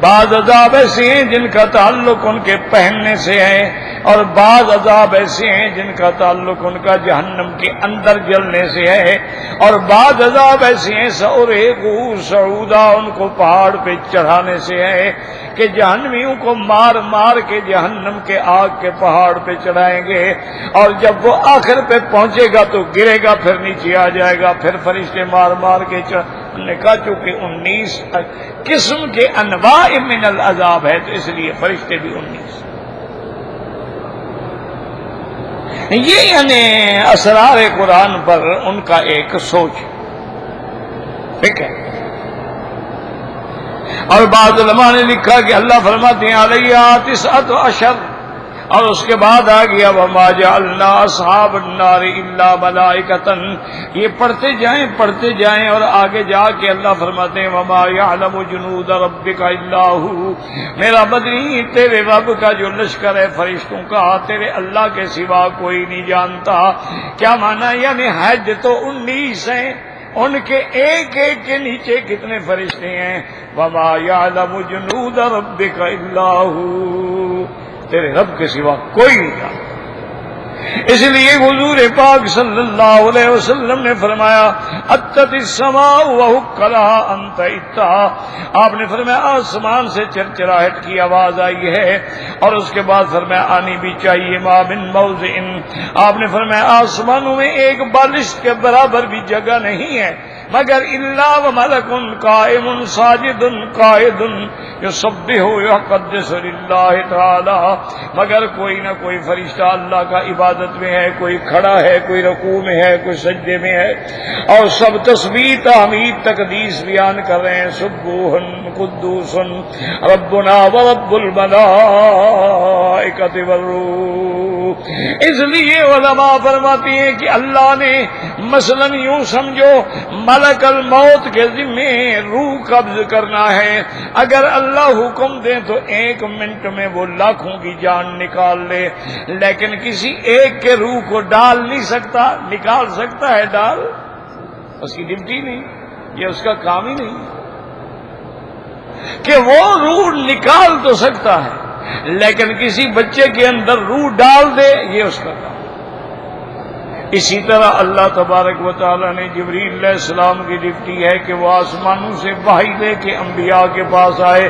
[SPEAKER 1] بعض عذاب ایسے ہیں جن کا تعلق ان کے پہننے سے ہے، اور بعض عذاب ایسے ہیں جن کا تعلق ان کا جہنم کے اندر جلنے سے ہے، اور بعض عذاب ایسے ہیں سعورہو صعودا، ان کو پہاڑ پہ چڑھانے سے ہے کہ جہنمیوں کو مار مار کے جہنم کے آگ کے پہاڑ پہ چڑھائیں گے، اور جب وہ آخر پہ پہنچے گا تو گرے گا، پھر نیچے آ جائے گا، پھر فرشتے مار مار کے انہوں نے کہا چونکہ 19 قسم کے انواع من العذاب ہے تو اس لیے فرشتے بھی 19۔ یہ یعنی اسرار قرآن پر ان کا ایک سوچ، ٹھیک ہے۔ اور بعض علماء نے لکھا کہ اللہ فرماتے ہیں علیہا 19، اور اس کے بعد آ گیا وما جعلنا اصحاب النار الا ملائکۃ، یہ پڑھتے جائیں اور آگے جا کے اللہ فرماتے ہیں وما یعلم جنود ربک الا هو، میرا بدنی تیرے رب کا جو لشکر ہے فرشتوں کا تیرے اللہ کے سوا کوئی نہیں جانتا۔ کیا معنی؟ یعنی حج تو 19 ہیں، ان کے ایک ایک کے نیچے کتنے فرشتے ہیں؟ وما یعلم جنود ربک الا هو، تیرے رب کے سوا کوئی نہیں جانتا۔ اس لیے حضور پاک صلی اللہ علیہ وسلم نے فرمایا اتت السماء وحق لها ان تئتا، آپ نے فرمایا آسمان سے چرچراہٹ کی آواز آئی ہے، اور اس کے بعد فرمایا آنی بھی چاہیے ما من موضع، آپ نے فرمایا آسمانوں میں ایک بالشت کے برابر بھی جگہ نہیں ہے مگر الا وملک قائم ساجد قائد یسبح ویقدس للہ تعالی، مگر کوئی نہ کوئی فرشتہ اللہ کا عبادت میں ہے، کوئی کھڑا ہے، کوئی رکوع میں ہے، کوئی سجدے میں ہے، اور سب تسبیح تحمید تقدیس بیان کر رہے ہیں سبوح قدوس ربنا ورب الملائکۃ والروح۔ اس لیے علماء فرماتے ہیں کہ اللہ نے مثلا یوں سمجھو ملک الموت کے ذمے روح قبض کرنا ہے، اگر اللہ حکم دے تو 1 منٹ میں وہ لاکھوں کی جان نکال لے، لیکن کسی ایک کے روح کو ڈال نہیں سکتا۔ نکال سکتا ہے ڈال؟ اس کی ڈیوٹی نہیں، یہ اس کا کام ہی نہیں کہ وہ روح نکال تو سکتا ہے لیکن کسی بچے کے اندر روح ڈال دے یہ اس کا کام۔ اسی طرح اللہ تبارک و تعالی نے جبریل علیہ السلام کی ڈیوٹی ہے کہ وہ آسمانوں سے وحی لے کے انبیاء کے پاس آئے،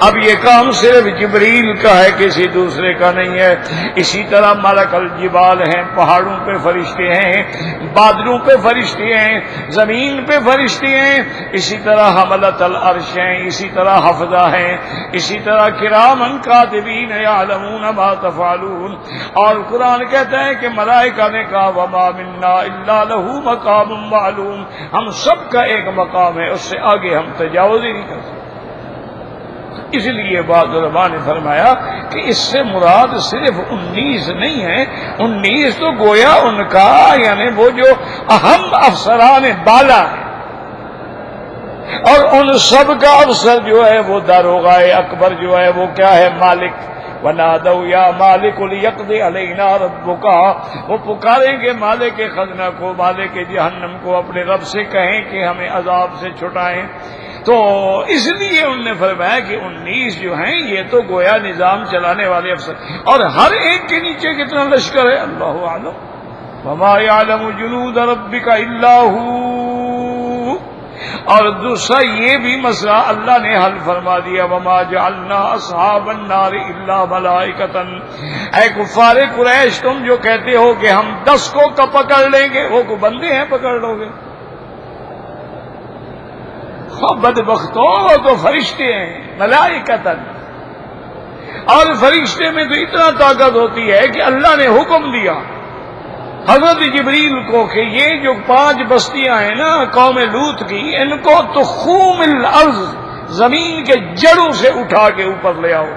[SPEAKER 1] اب یہ کام صرف جبریل کا ہے، کسی دوسرے کا نہیں ہے۔ اسی طرح ملک الجبال ہیں، پہاڑوں پہ فرشتے ہیں، بادلوں پہ فرشتے ہیں، زمین پہ فرشتے ہیں، اسی طرح حملۃ العرش ہیں، اسی طرح حفظہ ہیں، اسی طرح کرامن کاتبین یعلمون ما تفعلون۔ اور قرآن کہتا ہے کہ ملائکہ نے کہا وما منا الا له مقام معلوم، ہم سب کا ایک مقام ہے، اس سے آگے ہم تجاوز ہی نہیں کر سکتے۔ اس لیے بعض علماء نے فرمایا کہ اس سے مراد صرف 19 نہیں ہے، 19 تو گویا ان کا یعنی وہ جو اہم افسران بالا ہے، اور ان سب کا افسر جو ہے وہ داروغہ اکبر جو ہے وہ کیا ہے؟ مالک۔ وَنَادَوْا يَا مَالِكُ لِيَقْضِ عَلَيْنَا رَبُّكَ، وہ پکاریں گے مالک خزنہ کو، مالک جہنم کو، اپنے رب سے کہیں کہ ہمیں عذاب سے چھٹائیں۔ تو اس لیے انہوں نے فرمایا کہ 19 جو ہیں یہ تو گویا نظام چلانے والے افسر، اور ہر ایک کے نیچے کتنا لشکر ہے اللہ اعلم۔ وَمَا يَعْلَمُ جُنُودَ رَبِّكَ إِلَّا هُوَ۔ اور دوسرا یہ بھی مسئلہ اللہ نے حل فرما دیا وما جعلنا اصحاب النار الا ملائکۃ، اے کفار قریش تم جو کہتے ہو کہ ہم 10 کو پکڑ لیں گے، وہ کو بندے ہیں پکڑ لو گے؟ بدبختوں وہ تو فرشتے ہیں ملائکۃ، اور فرشتے میں تو اتنا طاقت ہوتی ہے کہ اللہ نے حکم دیا حضرت جبریل کو کہ یہ جو 5 بستیاں ہیں نا قوم لوط کی، ان کو تخوم الارض، زمین کے جڑوں سے اٹھا کے اوپر لے آؤ.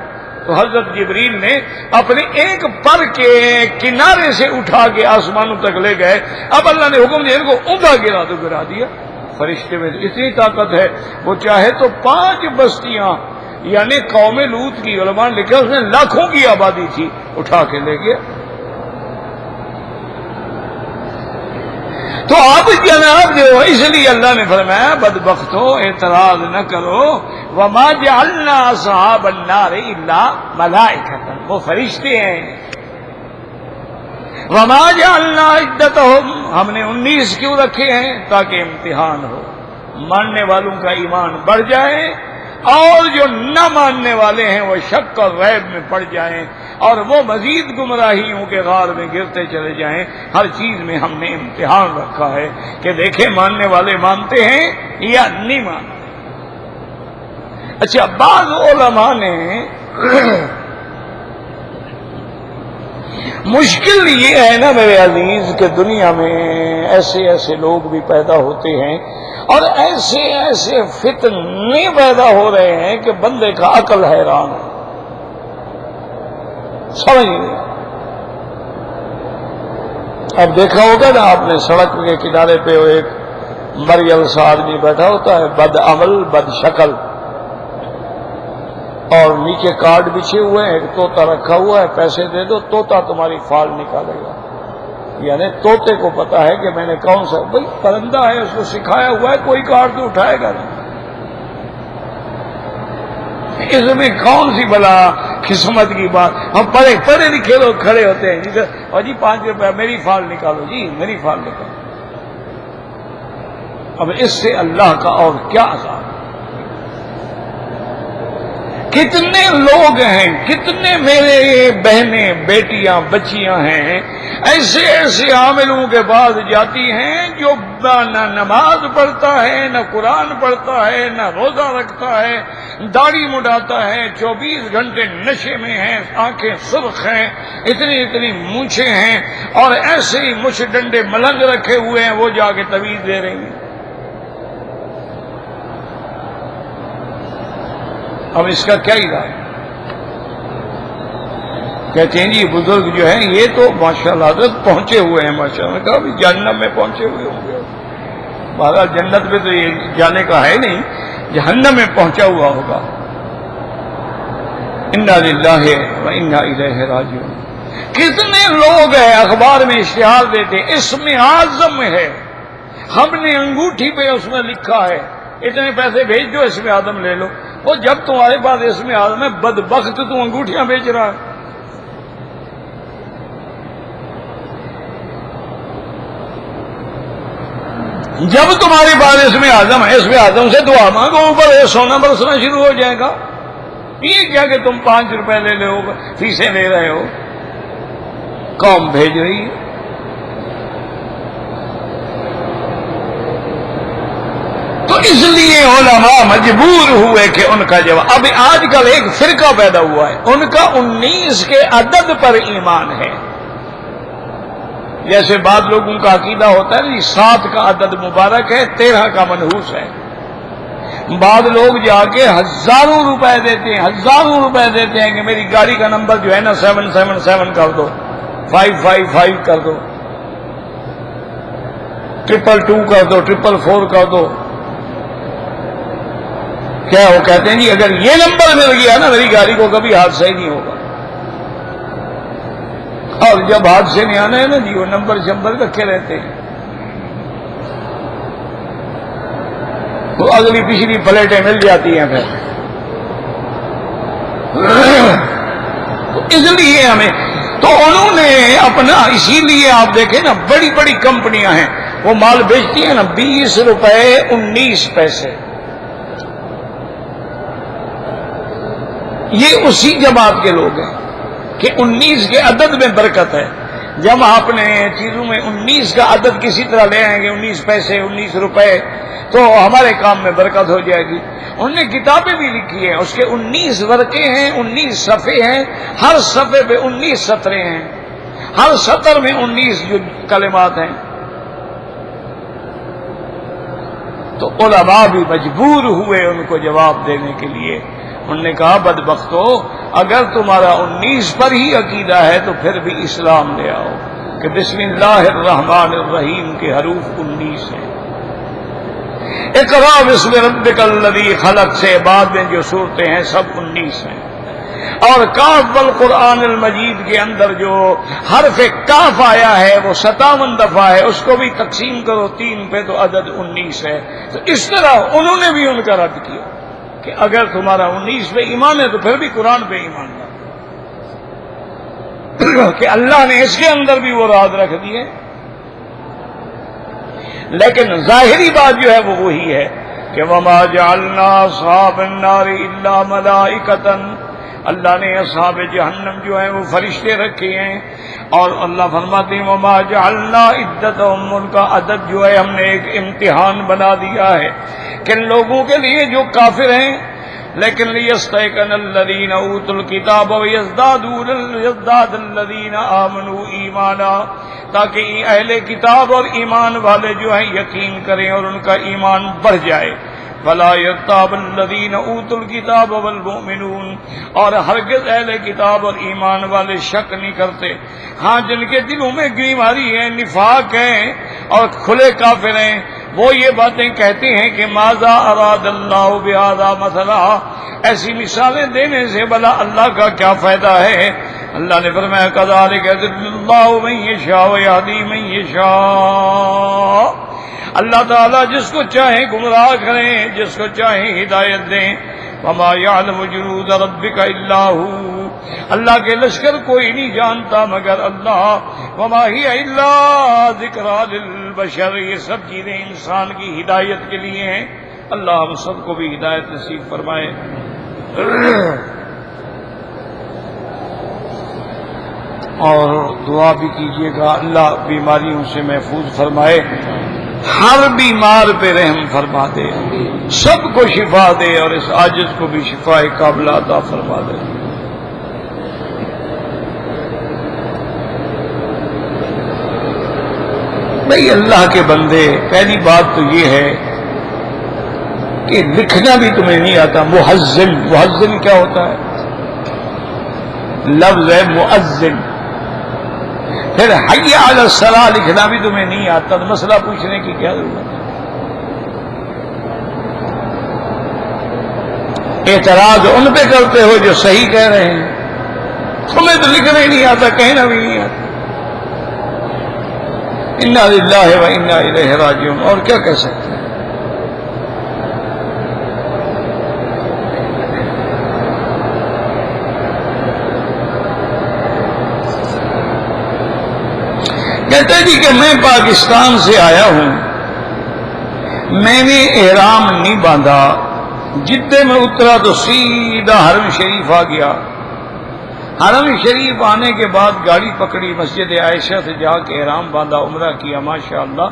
[SPEAKER 1] تو حضرت جبریل نے اپنے ایک پر کے کنارے سے اٹھا کے آسمانوں تک لے گئے. اب اللہ نے حکم دیا ان کو اونگا گرا تو گرا دیا. فرشتے میں اتنی طاقت ہے، وہ چاہے تو 5 بستیاں یعنی قوم لوط کی، علماء نے لکھا اس میں لاکھوں کی آبادی تھی، اٹھا کے لے گیا. تو اب جناب جو اس لیے اللہ نے فرمایا بدبختو اعتراض نہ کرو، وما جعلنا اصحاب النار الا ملائکۃ، وہ فرشتے ہیں. وما جعلنا عدتهم، ہم نے 19 کیوں رکھے ہیں؟ تاکہ امتحان ہو، ماننے والوں کا ایمان بڑھ جائے اور جو نہ ماننے والے ہیں وہ شک اور ریب میں پڑ جائیں اور وہ مزید گمراہیوں کے غار میں گرتے چلے جائیں. ہر چیز میں ہم نے امتحان رکھا ہے کہ دیکھیں ماننے والے مانتے ہیں یا نہیں مانتے. اچھا، بعض علماء نے مشکل یہ ہے نا میرے عزیز کہ دنیا میں ایسے ایسے لوگ بھی پیدا ہوتے ہیں اور ایسے ایسے فتنے پیدا ہو رہے ہیں کہ بندے کا عقل حیران ہے، سمجھ نہیں. اب دیکھا ہوگا نا آپ نے سڑک کے کنارے پہ وہ ایک مریل سا آدمی بیٹھا ہوتا ہے، بد عمل بد شکل، اور نیچے کارڈ بچھے ہوئے ہیں، ایک طوطا رکھا ہوا ہے، پیسے دے دو طوطا تمہاری فال نکالے گا. یعنی طوطے کو پتا ہے کہ میں نے کون سا، بھائی پرندہ ہے اس کو سکھایا ہوا ہے، کوئی کارڈ تو اٹھائے گا نہیں. اس میں کون سی بلا قسمت کی بات. ہم پڑھے لکھے لوگ کھڑے ہوتے ہیں اور جی 5 روپے میری فال نکالو، جی میری فال نکالو. اب اس سے اللہ کا اور کیا عذاب. کتنے لوگ ہیں، کتنے میرے بہنیں بیٹیاں بچیاں ہیں ایسے ایسے عاملوں کے پاس جاتی ہیں جو نہ نماز پڑھتا ہے، نہ قرآن پڑھتا ہے، نہ روزہ رکھتا ہے، داڑھی مڈاتا ہے، 24 گھنٹے نشے میں ہیں، آنکھیں سرخ ہیں، اتنی اتنی مونچھیں ہیں اور ایسے ہی مچھ ڈنڈے ملنگ رکھے ہوئے ہیں، وہ جا کے تویز دے رہی ہیں. اب اس کا کیا علاج؟ کہتے ہیں جی بزرگ جو ہیں یہ تو ماشاءاللہ حضرت پہنچے ہوئے ہیں، ماشاءاللہ کہا بھی جہنم میں پہنچے ہوئے ہوں گے. بہرحال جنت میں تو یہ جانے کا ہے نہیں، جہنم میں پہنچا ہوا ہوگا. انا للہ و انا الیہ راجعون. کتنے لوگ ہیں اخبار میں اشتہار دیتے اسم اعظم ہے، ہم نے انگوٹھی پہ اس میں لکھا ہے اتنے پیسے بھیج دو اسم اعظم لے لو. وہ جب تمہارے پاس اسم اعظم ہے بدبخت تم انگوٹھیاں بیچ رہا ہے. جب تمہارے پاس اسم اعظم ہے، اسم اعظم سے دعا مانگو، اوپر سونا برسنا شروع ہو جائے گا. یہ کیا کہ تم 5 روپے لے لے ہو، فیسیں لے رہے ہو، قوم بھیج رہی ہے. تو اس لیے علماء مجبور ہوئے کہ ان کا جواب. اب آج کل ایک فرقہ پیدا ہوا ہے، ان کا 19 کے عدد پر ایمان ہے. جیسے بعض لوگوں کا عقیدہ ہوتا ہے 7 کا عدد مبارک ہے، 13 کا منحوس ہے. بعض لوگ جا کے ہزاروں روپے دیتے ہیں کہ میری گاڑی کا نمبر جو ہے نا 777 کر دو، 555 کر دو، 222 کر دو، 444 کر دو. کیا وہ کہتے ہیں جی اگر یہ نمبر مل گیا نا میری گاڑی کو کبھی حادثہ ہی نہیں ہوگا. اور جب حادثے میں آنا ہے نا جی وہ نمبر شمبر رکھے رہتے ہیں، تو اگلی پچھلی پلیٹیں مل جاتی ہیں. پھر تو اس لیے ہمیں تو انہوں نے اپنا، اسی لیے آپ دیکھیں نا بڑی بڑی کمپنیاں ہیں وہ مال بیچتی ہیں نا 20 روپے 19 پیسے. یہ اسی جماعت کے لوگ ہیں کہ 19 کے عدد میں برکت ہے. جب آپ نے چیزوں میں 19 کا عدد کسی طرح لے آئیں گے، 19 پیسے 19 روپے، تو ہمارے کام میں برکت ہو جائے گی۔ انہوں نے کتابیں بھی لکھی ہیں، اس کے 19 ورقے ہیں، 19 صفحے ہیں، ہر صفحے پہ 19 سطریں ہیں، ہر سطر میں 19 جو کلمات ہیں۔ تو علماء بھی مجبور ہوئے ان کو جواب دینے کے لیے۔ انہوں نے کہا بدبختو، اگر تمہارا 19 پر ہی عقیدہ ہے تو پھر بھی اسلام لے آؤ کہ بسم اللہ الرحمن الرحیم کے حروف 19 ہیں۔ اقرا بسم ربک الذی خلق سے بعد میں جو صورتیں ہیں سب 19 ہیں، اور کاف والقرآن المجید کے اندر جو حرف کاف آیا ہے وہ 57 دفعہ ہے، اس کو بھی تقسیم کرو 3 پہ تو عدد 19 ہے۔ تو اس طرح انہوں نے بھی ان کا رد کیا کہ اگر تمہارا 19 پہ ایمان ہے تو پھر بھی قرآن پہ ایمان لاؤ کہ اللہ نے اس کے اندر بھی وہ راز رکھ دیے۔ لیکن ظاہری بات جو ہے وہ وہی ہے کہ وما جعلنا اصحاب النار الا ملائکۃ، اللہ نے اصحاب جہنم جو ہیں وہ فرشتے رکھے ہیں، اور اللہ فرماتے ہیں وما جعلنا عدتهم، ان کا عدد جو ہے ہم نے ایک امتحان بنا دیا ہے کن لوگوں کے لیے جو کافر ہیں، لیکن لیستيقن الذین اوتوا الکتاب ویزداد الذین آمنوا ایمانا، تاکہ اہل کتاب اور ایمان والے جو ہیں یقین کریں اور ان کا ایمان بڑھ جائے۔ فلا یرتاب الذین اوتوا الکتاب والمؤمنون، اور ہرگز اہل کتاب اور ایمان والے شک نہیں کرتے۔ ہاں جن کے دلوں میں بیماری ہے، نفاق ہے اور کھلے کافر ہیں، وہ یہ باتیں کہتے ہیں کہ ماذا اراد اللہ بہذا مثلا، ایسی مثالیں دینے سے بھلا اللہ کا کیا فائدہ ہے۔ اللہ نے فرمایا کذالک یضل اللہ من یشاء ویہدی من یشاء، اللہ تعالیٰ جس کو چاہے گمراہ کریں، جس کو چاہے ہدایت دیں۔ وما یعلم جنود ربک الا ہو، اللہ کے لشکر کوئی نہیں جانتا مگر اللہ۔ وما ہی الا ذکریٰ للبشر، یہ سب چیزیں انسان کی ہدایت کے لیے ہیں۔ اللہ ہم سب کو بھی ہدایت نصیب فرمائے۔ اور دعا بھی کیجیے گا اللہ بیماریوں سے محفوظ فرمائے، ہر بیمار پہ رحم فرما دے، سب کو شفا دے، اور اس عاجز کو بھی شفا کاملہ عطا فرما دے۔ بھئی اللہ کے بندے، پہلی بات تو یہ ہے کہ لکھنا بھی تمہیں نہیں آتا۔ محزن کیا ہوتا ہے؟ لفظ ہے مؤذن۔ پھر حی علی الصلاۃ لکھنا بھی تمہیں نہیں آتا، تو مسئلہ پوچھنے کی کیا ضرورت ہے؟ اعتراض ان پہ کرتے ہو جو صحیح کہہ رہے ہیں، تمہیں تو لکھنا ہی نہیں آتا، کہنا بھی نہیں آتا۔ انا للہ و انا الیہ راجعون، اور کیا کہہ سکتے ہیں؟ کہتے جی کہ میں پاکستان سے آیا ہوں، میں نے احرام نہیں باندھا، جدے میں اترا تو سیدھا حرم شریف آ گیا۔ حرم شریف آنے کے بعد گاڑی پکڑی، مسجد عائشہ سے جا کے احرام باندھا، عمرہ کیا۔ ماشاءاللہ،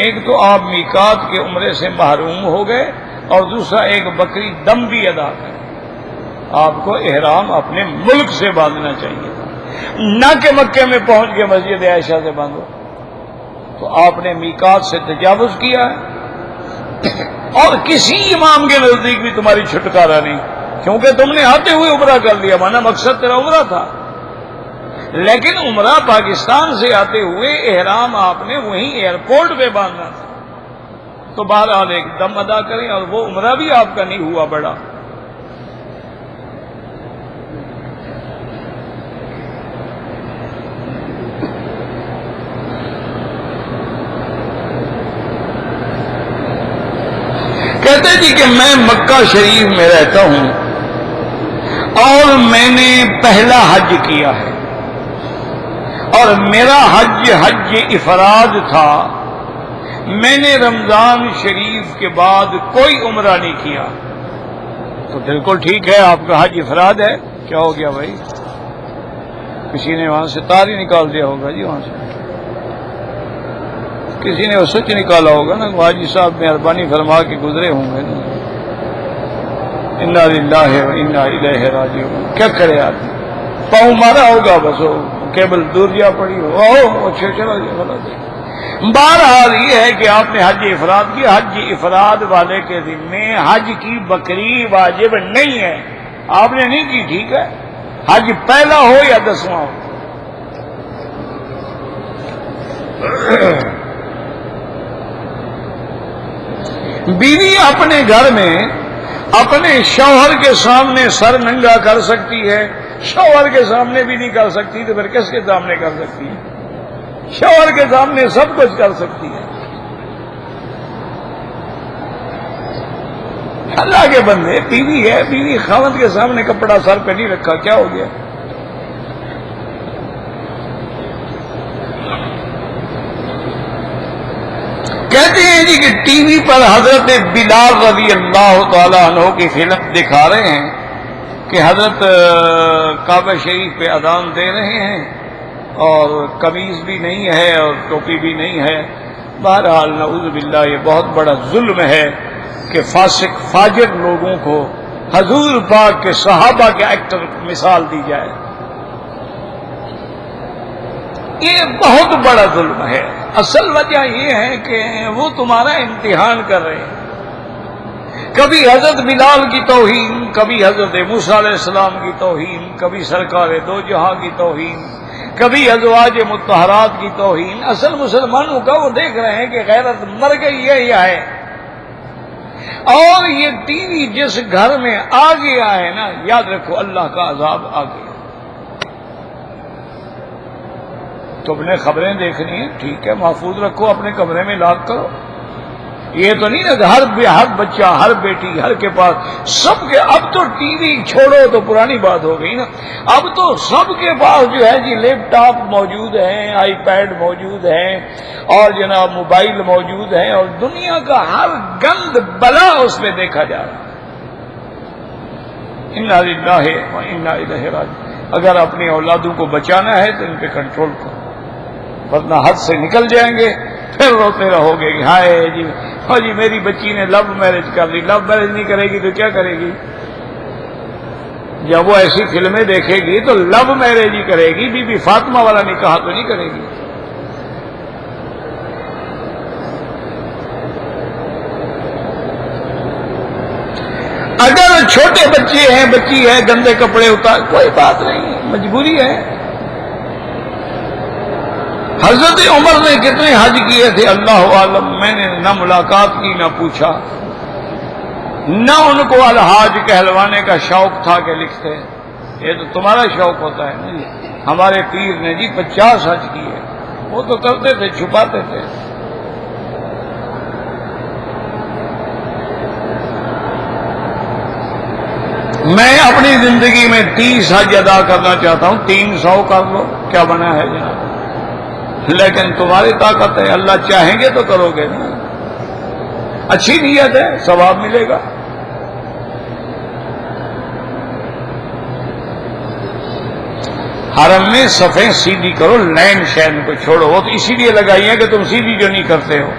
[SPEAKER 1] ایک تو آپ میقات کے عمرے سے محروم ہو گئے، اور دوسرا ایک بکری دم بھی ادا کرے۔ آپ کو احرام اپنے ملک سے باندھنا چاہیے تھا، نہ کہ مکے میں پہنچ کے مسجد عائشہ سے باندھو۔ تو آپ نے میقات سے تجاوز کیا ہے، اور کسی امام کے نزدیک بھی تمہاری چھٹکارا نہیں، کیونکہ تم نے آتے ہوئے عمرہ کر لیا، مانا مقصد تیرا عمرہ تھا۔ لیکن عمرہ پاکستان سے آتے ہوئے احرام آپ نے وہیں ایئرپورٹ پہ باندھنا تھا۔ تو بہرحال ایک دم ادا کریں، اور وہ عمرہ بھی آپ کا نہیں ہوا بڑا۔ کہتے جی کہ میں مکہ شریف میں رہتا ہوں، اور میں نے پہلا حج کیا ہے، اور میرا حج افراد تھا۔ میں نے رمضان شریف کے بعد کوئی عمرہ نہیں کیا۔ تو بالکل ٹھیک ہے، آپ کا حج افراد ہے۔ کیا ہو گیا بھائی؟ کسی نے وہاں سے تار ہی نکال دیا ہوگا جی وہاں سے۔ کسی نے وہ سچ نکالا ہوگا نا، حاجی صاحب مہربانی فرما کے گزرے ہوں گے نا، انا للہ و انا الیہ راجعون، کیا کرے آدمی، پاؤں مارا ہوگا بس وہ کیبل دور جا پڑی ہو، اچھا چلا گیا غلط ہے۔ بہرحال یہ ہے کہ آپ نے حج افراد کی، حج افراد والے کے ذمے حج کی بکری واجب نہیں ہے، آپ نے نہیں کی، ٹھیک ہے، حج پہلا ہو یا 10واں ہو۔ بیوی اپنے گھر میں اپنے شوہر کے سامنے سر ننگا کر سکتی ہے، شوہر کے سامنے بھی نہیں کر سکتی تو پھر کس کے سامنے کر سکتی ہے؟ شوہر کے سامنے سب کچھ کر سکتی ہے۔ اللہ کے بندے، بیوی ہے، بیوی خاوند کے سامنے کپڑا سر پہ نہیں رکھا، کیا ہو گیا؟ کہتے ہیں جی کہ ٹی وی پر حضرت بلال رضی اللہ تعالی عنہ کی فلم دکھا رہے ہیں کہ حضرت کعبہ شریف پہ اذان دے رہے ہیں اور قمیض بھی نہیں ہے اور ٹوپی بھی نہیں ہے۔ بہرحال نعوذ باللہ یہ بہت بڑا ظلم ہے کہ فاسق فاجر لوگوں کو حضور پاک کے صحابہ کے ایکٹر مثال دی جائے، یہ بہت بڑا ظلم ہے۔ اصل وجہ یہ ہے کہ وہ تمہارا امتحان کر رہے ہیں، کبھی حضرت بلال کی توہین، کبھی حضرت موسیٰ علیہ السلام کی توہین، کبھی سرکار دو جہاں کی توہین، کبھی ازواج مطہرات کی توہین۔ اصل مسلمانوں کا وہ دیکھ رہے ہیں کہ غیرت مر گئی ہے یا ہے۔ اور یہ ٹی وی جس گھر میں آ گیا ہے نا، یاد رکھو اللہ کا عذاب آ گیا۔ تم نے خبریں دیکھنی ہیں، ٹھیک ہے، محفوظ رکھو، اپنے کمرے میں لاک کرو۔ یہ تو نہیں نا کہ ہر بچہ، ہر بیٹی، ہر کے پاس، سب کے، اب تو ٹی وی چھوڑو تو پرانی بات ہو گئی نا، اب تو سب کے پاس جو ہے جی لیپ ٹاپ موجود ہیں، آئی پیڈ موجود ہیں، اور جناب موبائل موجود ہیں، اور دنیا کا ہر گند بلا اس میں دیکھا جا رہا ہے۔ انا للہ و انا الیہ راجعون۔ اگر اپنی اولادوں کو بچانا ہے تو ان پہ کنٹرول کرو، ورنہ حد سے نکل جائیں گے، پھر روتے رہو گے کہ ہائے جی، ہاں جی میری بچی نے لو میرج کر لی۔ لو میرج نہیں کرے گی تو کیا کرے گی؟ جب وہ ایسی فلمیں دیکھے گی تو لو میرج ہی کرے گی، بی بی فاطمہ والا نکاح تو نہیں کرے گی۔ اگر چھوٹے بچے ہیں، بچی ہے، گندے کپڑے اتار، کوئی بات نہیں، مجبوری ہے۔ حضرت عمر نے کتنے حج کیے تھے اللہ عالم، میں نے نہ ملاقات کی نہ پوچھا، نہ ان کو الحاج کہلوانے کا شوق تھا کہ لکھتے، یہ تو تمہارا شوق ہوتا ہے نا۔ ہمارے پیر نے جی 50 حج کیے، وہ تو کرتے تھے، چھپاتے تھے۔ میں اپنی زندگی میں 30 حج ادا کرنا چاہتا ہوں، 300 کر لو، کیا بنا ہے جناب؟ لیکن تمہاری طاقت ہے، اللہ چاہیں گے تو کرو گے نا، اچھی نیت ہے، ثواب ملے گا۔ حرم میں صفیں سیدھی کرو، لین شین کو چھوڑو، وہ تو اسی لیے لگائی ہے کہ تم سیدھی جو نہیں کرتے ہو۔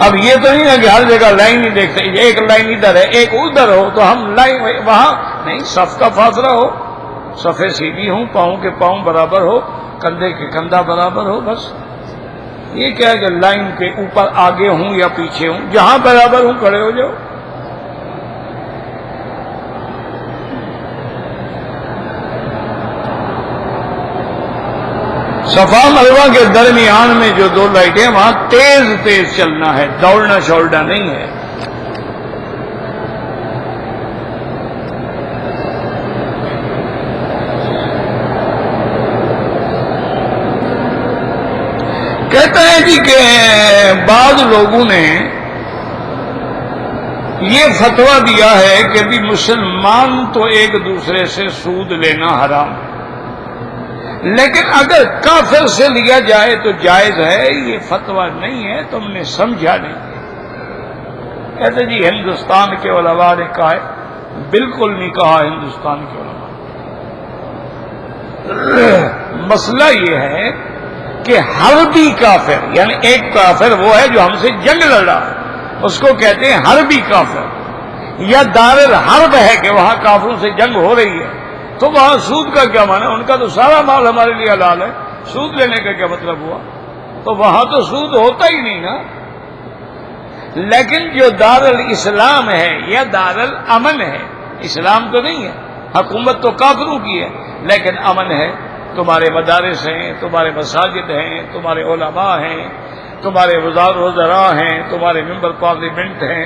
[SPEAKER 1] اب یہ تو نہیں ہے کہ ہر جگہ لائن ہی دیکھتے، ایک لائن ادھر ہے ایک ادھر ہو تو ہم لائن وہاں نہیں، صف کا فاصلہ ہو، صفیں سیدھی ہوں، پاؤں کے پاؤں برابر ہو، کندھے کے کندھا برابر ہو، بس۔ یہ کیا ہے کہ لائن کے اوپر آگے ہوں یا پیچھے ہوں، جہاں برابر ہوں کھڑے ہو جاؤ۔ صفا مروہ کے درمیان میں جو 2 لائٹیں، وہاں تیز تیز چلنا ہے، دوڑنا چھوڑنا نہیں ہے۔ کہتا ہے جی کہ بعض لوگوں نے یہ فتویٰ دیا ہے کہ بھی مسلمان تو ایک دوسرے سے سود لینا حرام ہے، لیکن اگر کافر سے لیا جائے تو جائز ہے۔ یہ فتویٰ نہیں ہے، تم نے سمجھا نہیں۔ کہتے جی ہندوستان کے علماء نے کہا ہے، بالکل نہیں کہا ہندوستان کے علماء۔ مسئلہ یہ ہے کہ حربی کافر، یعنی ایک کافر وہ ہے جو ہم سے جنگ لڑ رہا ہے، اس کو کہتے ہیں حربی کافر، یا دار الحرب ہے کہ وہاں کافروں سے جنگ ہو رہی ہے، تو وہاں سود کا کیا معنی؟ ان کا تو سارا مال ہمارے لیے حلال ہے، سود لینے کا کیا مطلب ہوا؟ تو وہاں تو سود ہوتا ہی نہیں نا۔ لیکن جو دار الاسلام ہے یا دار الامن ہے، اسلام تو نہیں ہے، حکومت تو کافروں کی ہے، لیکن امن ہے، تمہارے مدارس ہیں، تمہارے مساجد ہیں، تمہارے علماء ہیں، تمہارے وزراء ہیں، تمہارے ممبر پارلیمنٹ ہیں،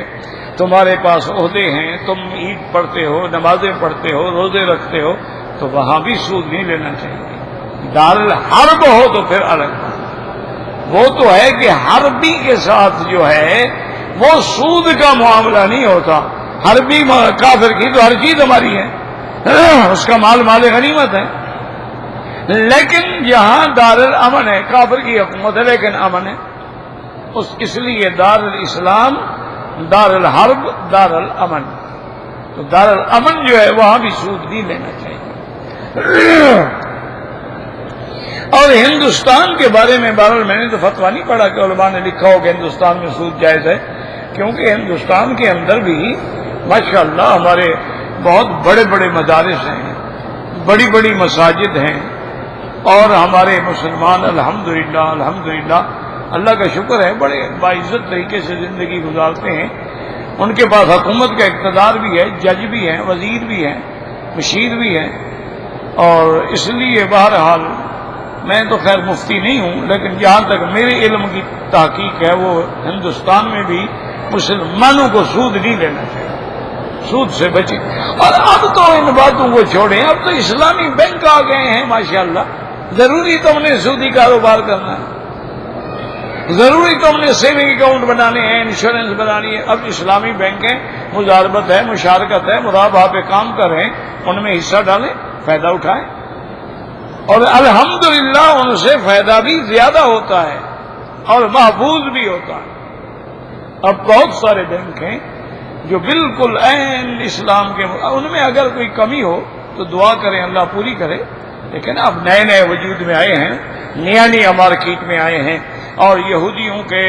[SPEAKER 1] تمہارے پاس عہدے ہیں، تم عید پڑھتے ہو، نمازیں پڑھتے ہو، روزے رکھتے ہو، تو وہاں بھی سود نہیں لینا چاہیے۔ دار الحرب ہو تو پھر الگ بات، وہ تو ہے کہ حربی کے ساتھ جو ہے وہ سود کا معاملہ نہیں ہوتا۔ حربی کافر کی تو ہر چیز ہماری ہے، اس کا مال مال غنیمت ہے، لیکن یہاں دار الامن ہے، کافر کی حکومت ہے لیکن امن ہے، اس لیے دار الاسلام، دار الحرب، دار الامن۔ تو دار الامن جو ہے وہاں بھی سود نہیں لینا چاہیے۔ اور ہندوستان کے بارے میں بہرحال میں نے تو فتویٰ نہیں پڑھا کہ علماء نے لکھا ہو کہ ہندوستان میں سود جائز ہے، کیونکہ ہندوستان کے اندر بھی ماشاءاللہ ہمارے بہت بڑے بڑے مدارس ہیں، بڑی بڑی مساجد ہیں، اور ہمارے مسلمان الحمدللہ اللہ کا شکر ہے بڑے باعزت طریقے سے زندگی گزارتے ہیں۔ ان کے پاس حکومت کا اقتدار بھی ہے، جج بھی ہیں، وزیر بھی ہیں، مشیر بھی ہیں، اور اس لیے بہرحال میں تو خیر مفتی نہیں ہوں، لیکن جہاں تک میرے علم کی تحقیق ہے وہ ہندوستان میں بھی مسلمانوں کو سود نہیں لینا چاہیے، سود سے بچے۔ اور اب تو ان باتوں کو چھوڑیں، اب تو اسلامی بینک آ گئے ہیں ماشاءاللہ، ضروری تو ہم نے سودی کاروبار کرنا ہے، ضروری تو ہم نے سیونگ اکاؤنٹ بنانے ہیں، انشورنس بنانی ہے۔ اب اسلامی بینکیں مضاربت ہے، مشارکت ہے، مرابحہ پہ کام کر رہے ہیں، ان میں حصہ ڈالیں، فائدہ اٹھائیں، اور الحمدللہ ان سے فائدہ بھی زیادہ ہوتا ہے اور محفوظ بھی ہوتا ہے۔ اب بہت سارے بینک ہیں جو بالکل عین اسلام کے، ان میں اگر کوئی کمی ہو تو دعا کریں اللہ پوری کرے، لیکن اب نئے نئے وجود میں آئے ہیں، نیا مارکیٹ میں آئے ہیں، اور یہودیوں کے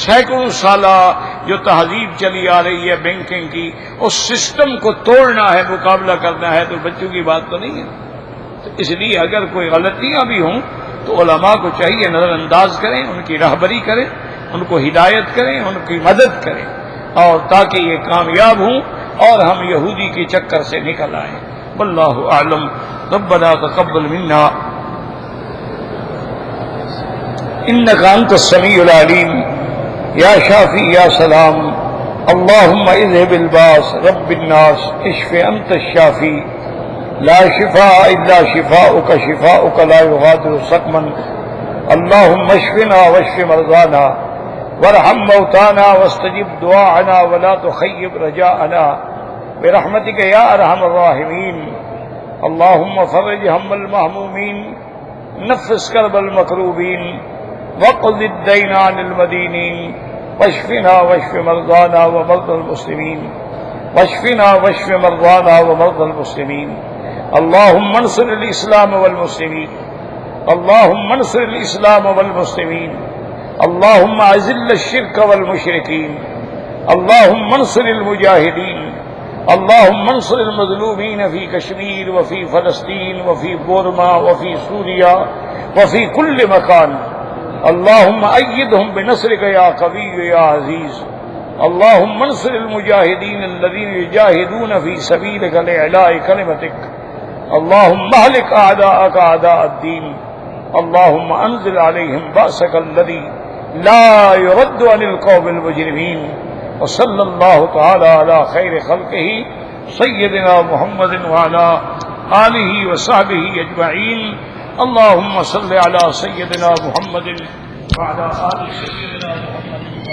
[SPEAKER 1] سینکڑوں سالہ جو تہذیب چلی آ رہی ہے بینکنگ کی، اس سسٹم کو توڑنا ہے، مقابلہ کرنا ہے، تو بچوں کی بات تو نہیں ہے۔ تو اس لیے اگر کوئی غلطیاں بھی ہوں تو علماء کو چاہیے نظر انداز کریں، ان کی رہبری کریں، ان کو ہدایت کریں، ان کی مدد کریں، اور تاکہ یہ کامیاب ہوں اور ہم یہودی کے چکر سے نکل آئیں۔ واللہ اعلم۔ ربنا تقبل منا انك انت السميع العليم يا شافي يا سلام اللهم اذهب الباس رب الناس اشف انت الشافي لا شفاء الا شفاؤك شفاؤك لا يغادر سقما اللهم اشفنا واشف مرضانا وارحم موتانا واستجب دعاءنا ولا تخيب رجاءنا برحمتك يا ارحم الراحمين اللهم فرج هم المهمومين نفس كرب المكروبين وقض الدين عن المدينين واشفنا واشف مرضانا ومرضى المسلمين واشفنا واشف مرضانا ومرضى المسلمين اللهم انصر الإسلام والمسلمين اللهم انصر الإسلام والمسلمين اللهم أذل الشرك والمشركين اللهم انصر المجاهدين اللهم انصر المظلومين في كشمير وفي فلسطين وفي بورما وفي سوريا وفي كل مكان اللهم أيدهم بنصرك يا قوي يا عزيز اللهم انصر المجاهدين الذين يجاهدون في سبيلك لإعلاء كلمتك اللهم اهلك أعداءك أعداء الدين اللهم أنزل عليهم بأسك الذي لا يرد عن القوم المجرمين وصلى الله تعالى على خير خلقه سيدنا محمد وعلى آله وصحبه أجمعين اللهم صل على سيدنا محمد وعلى آل سيدنا محمد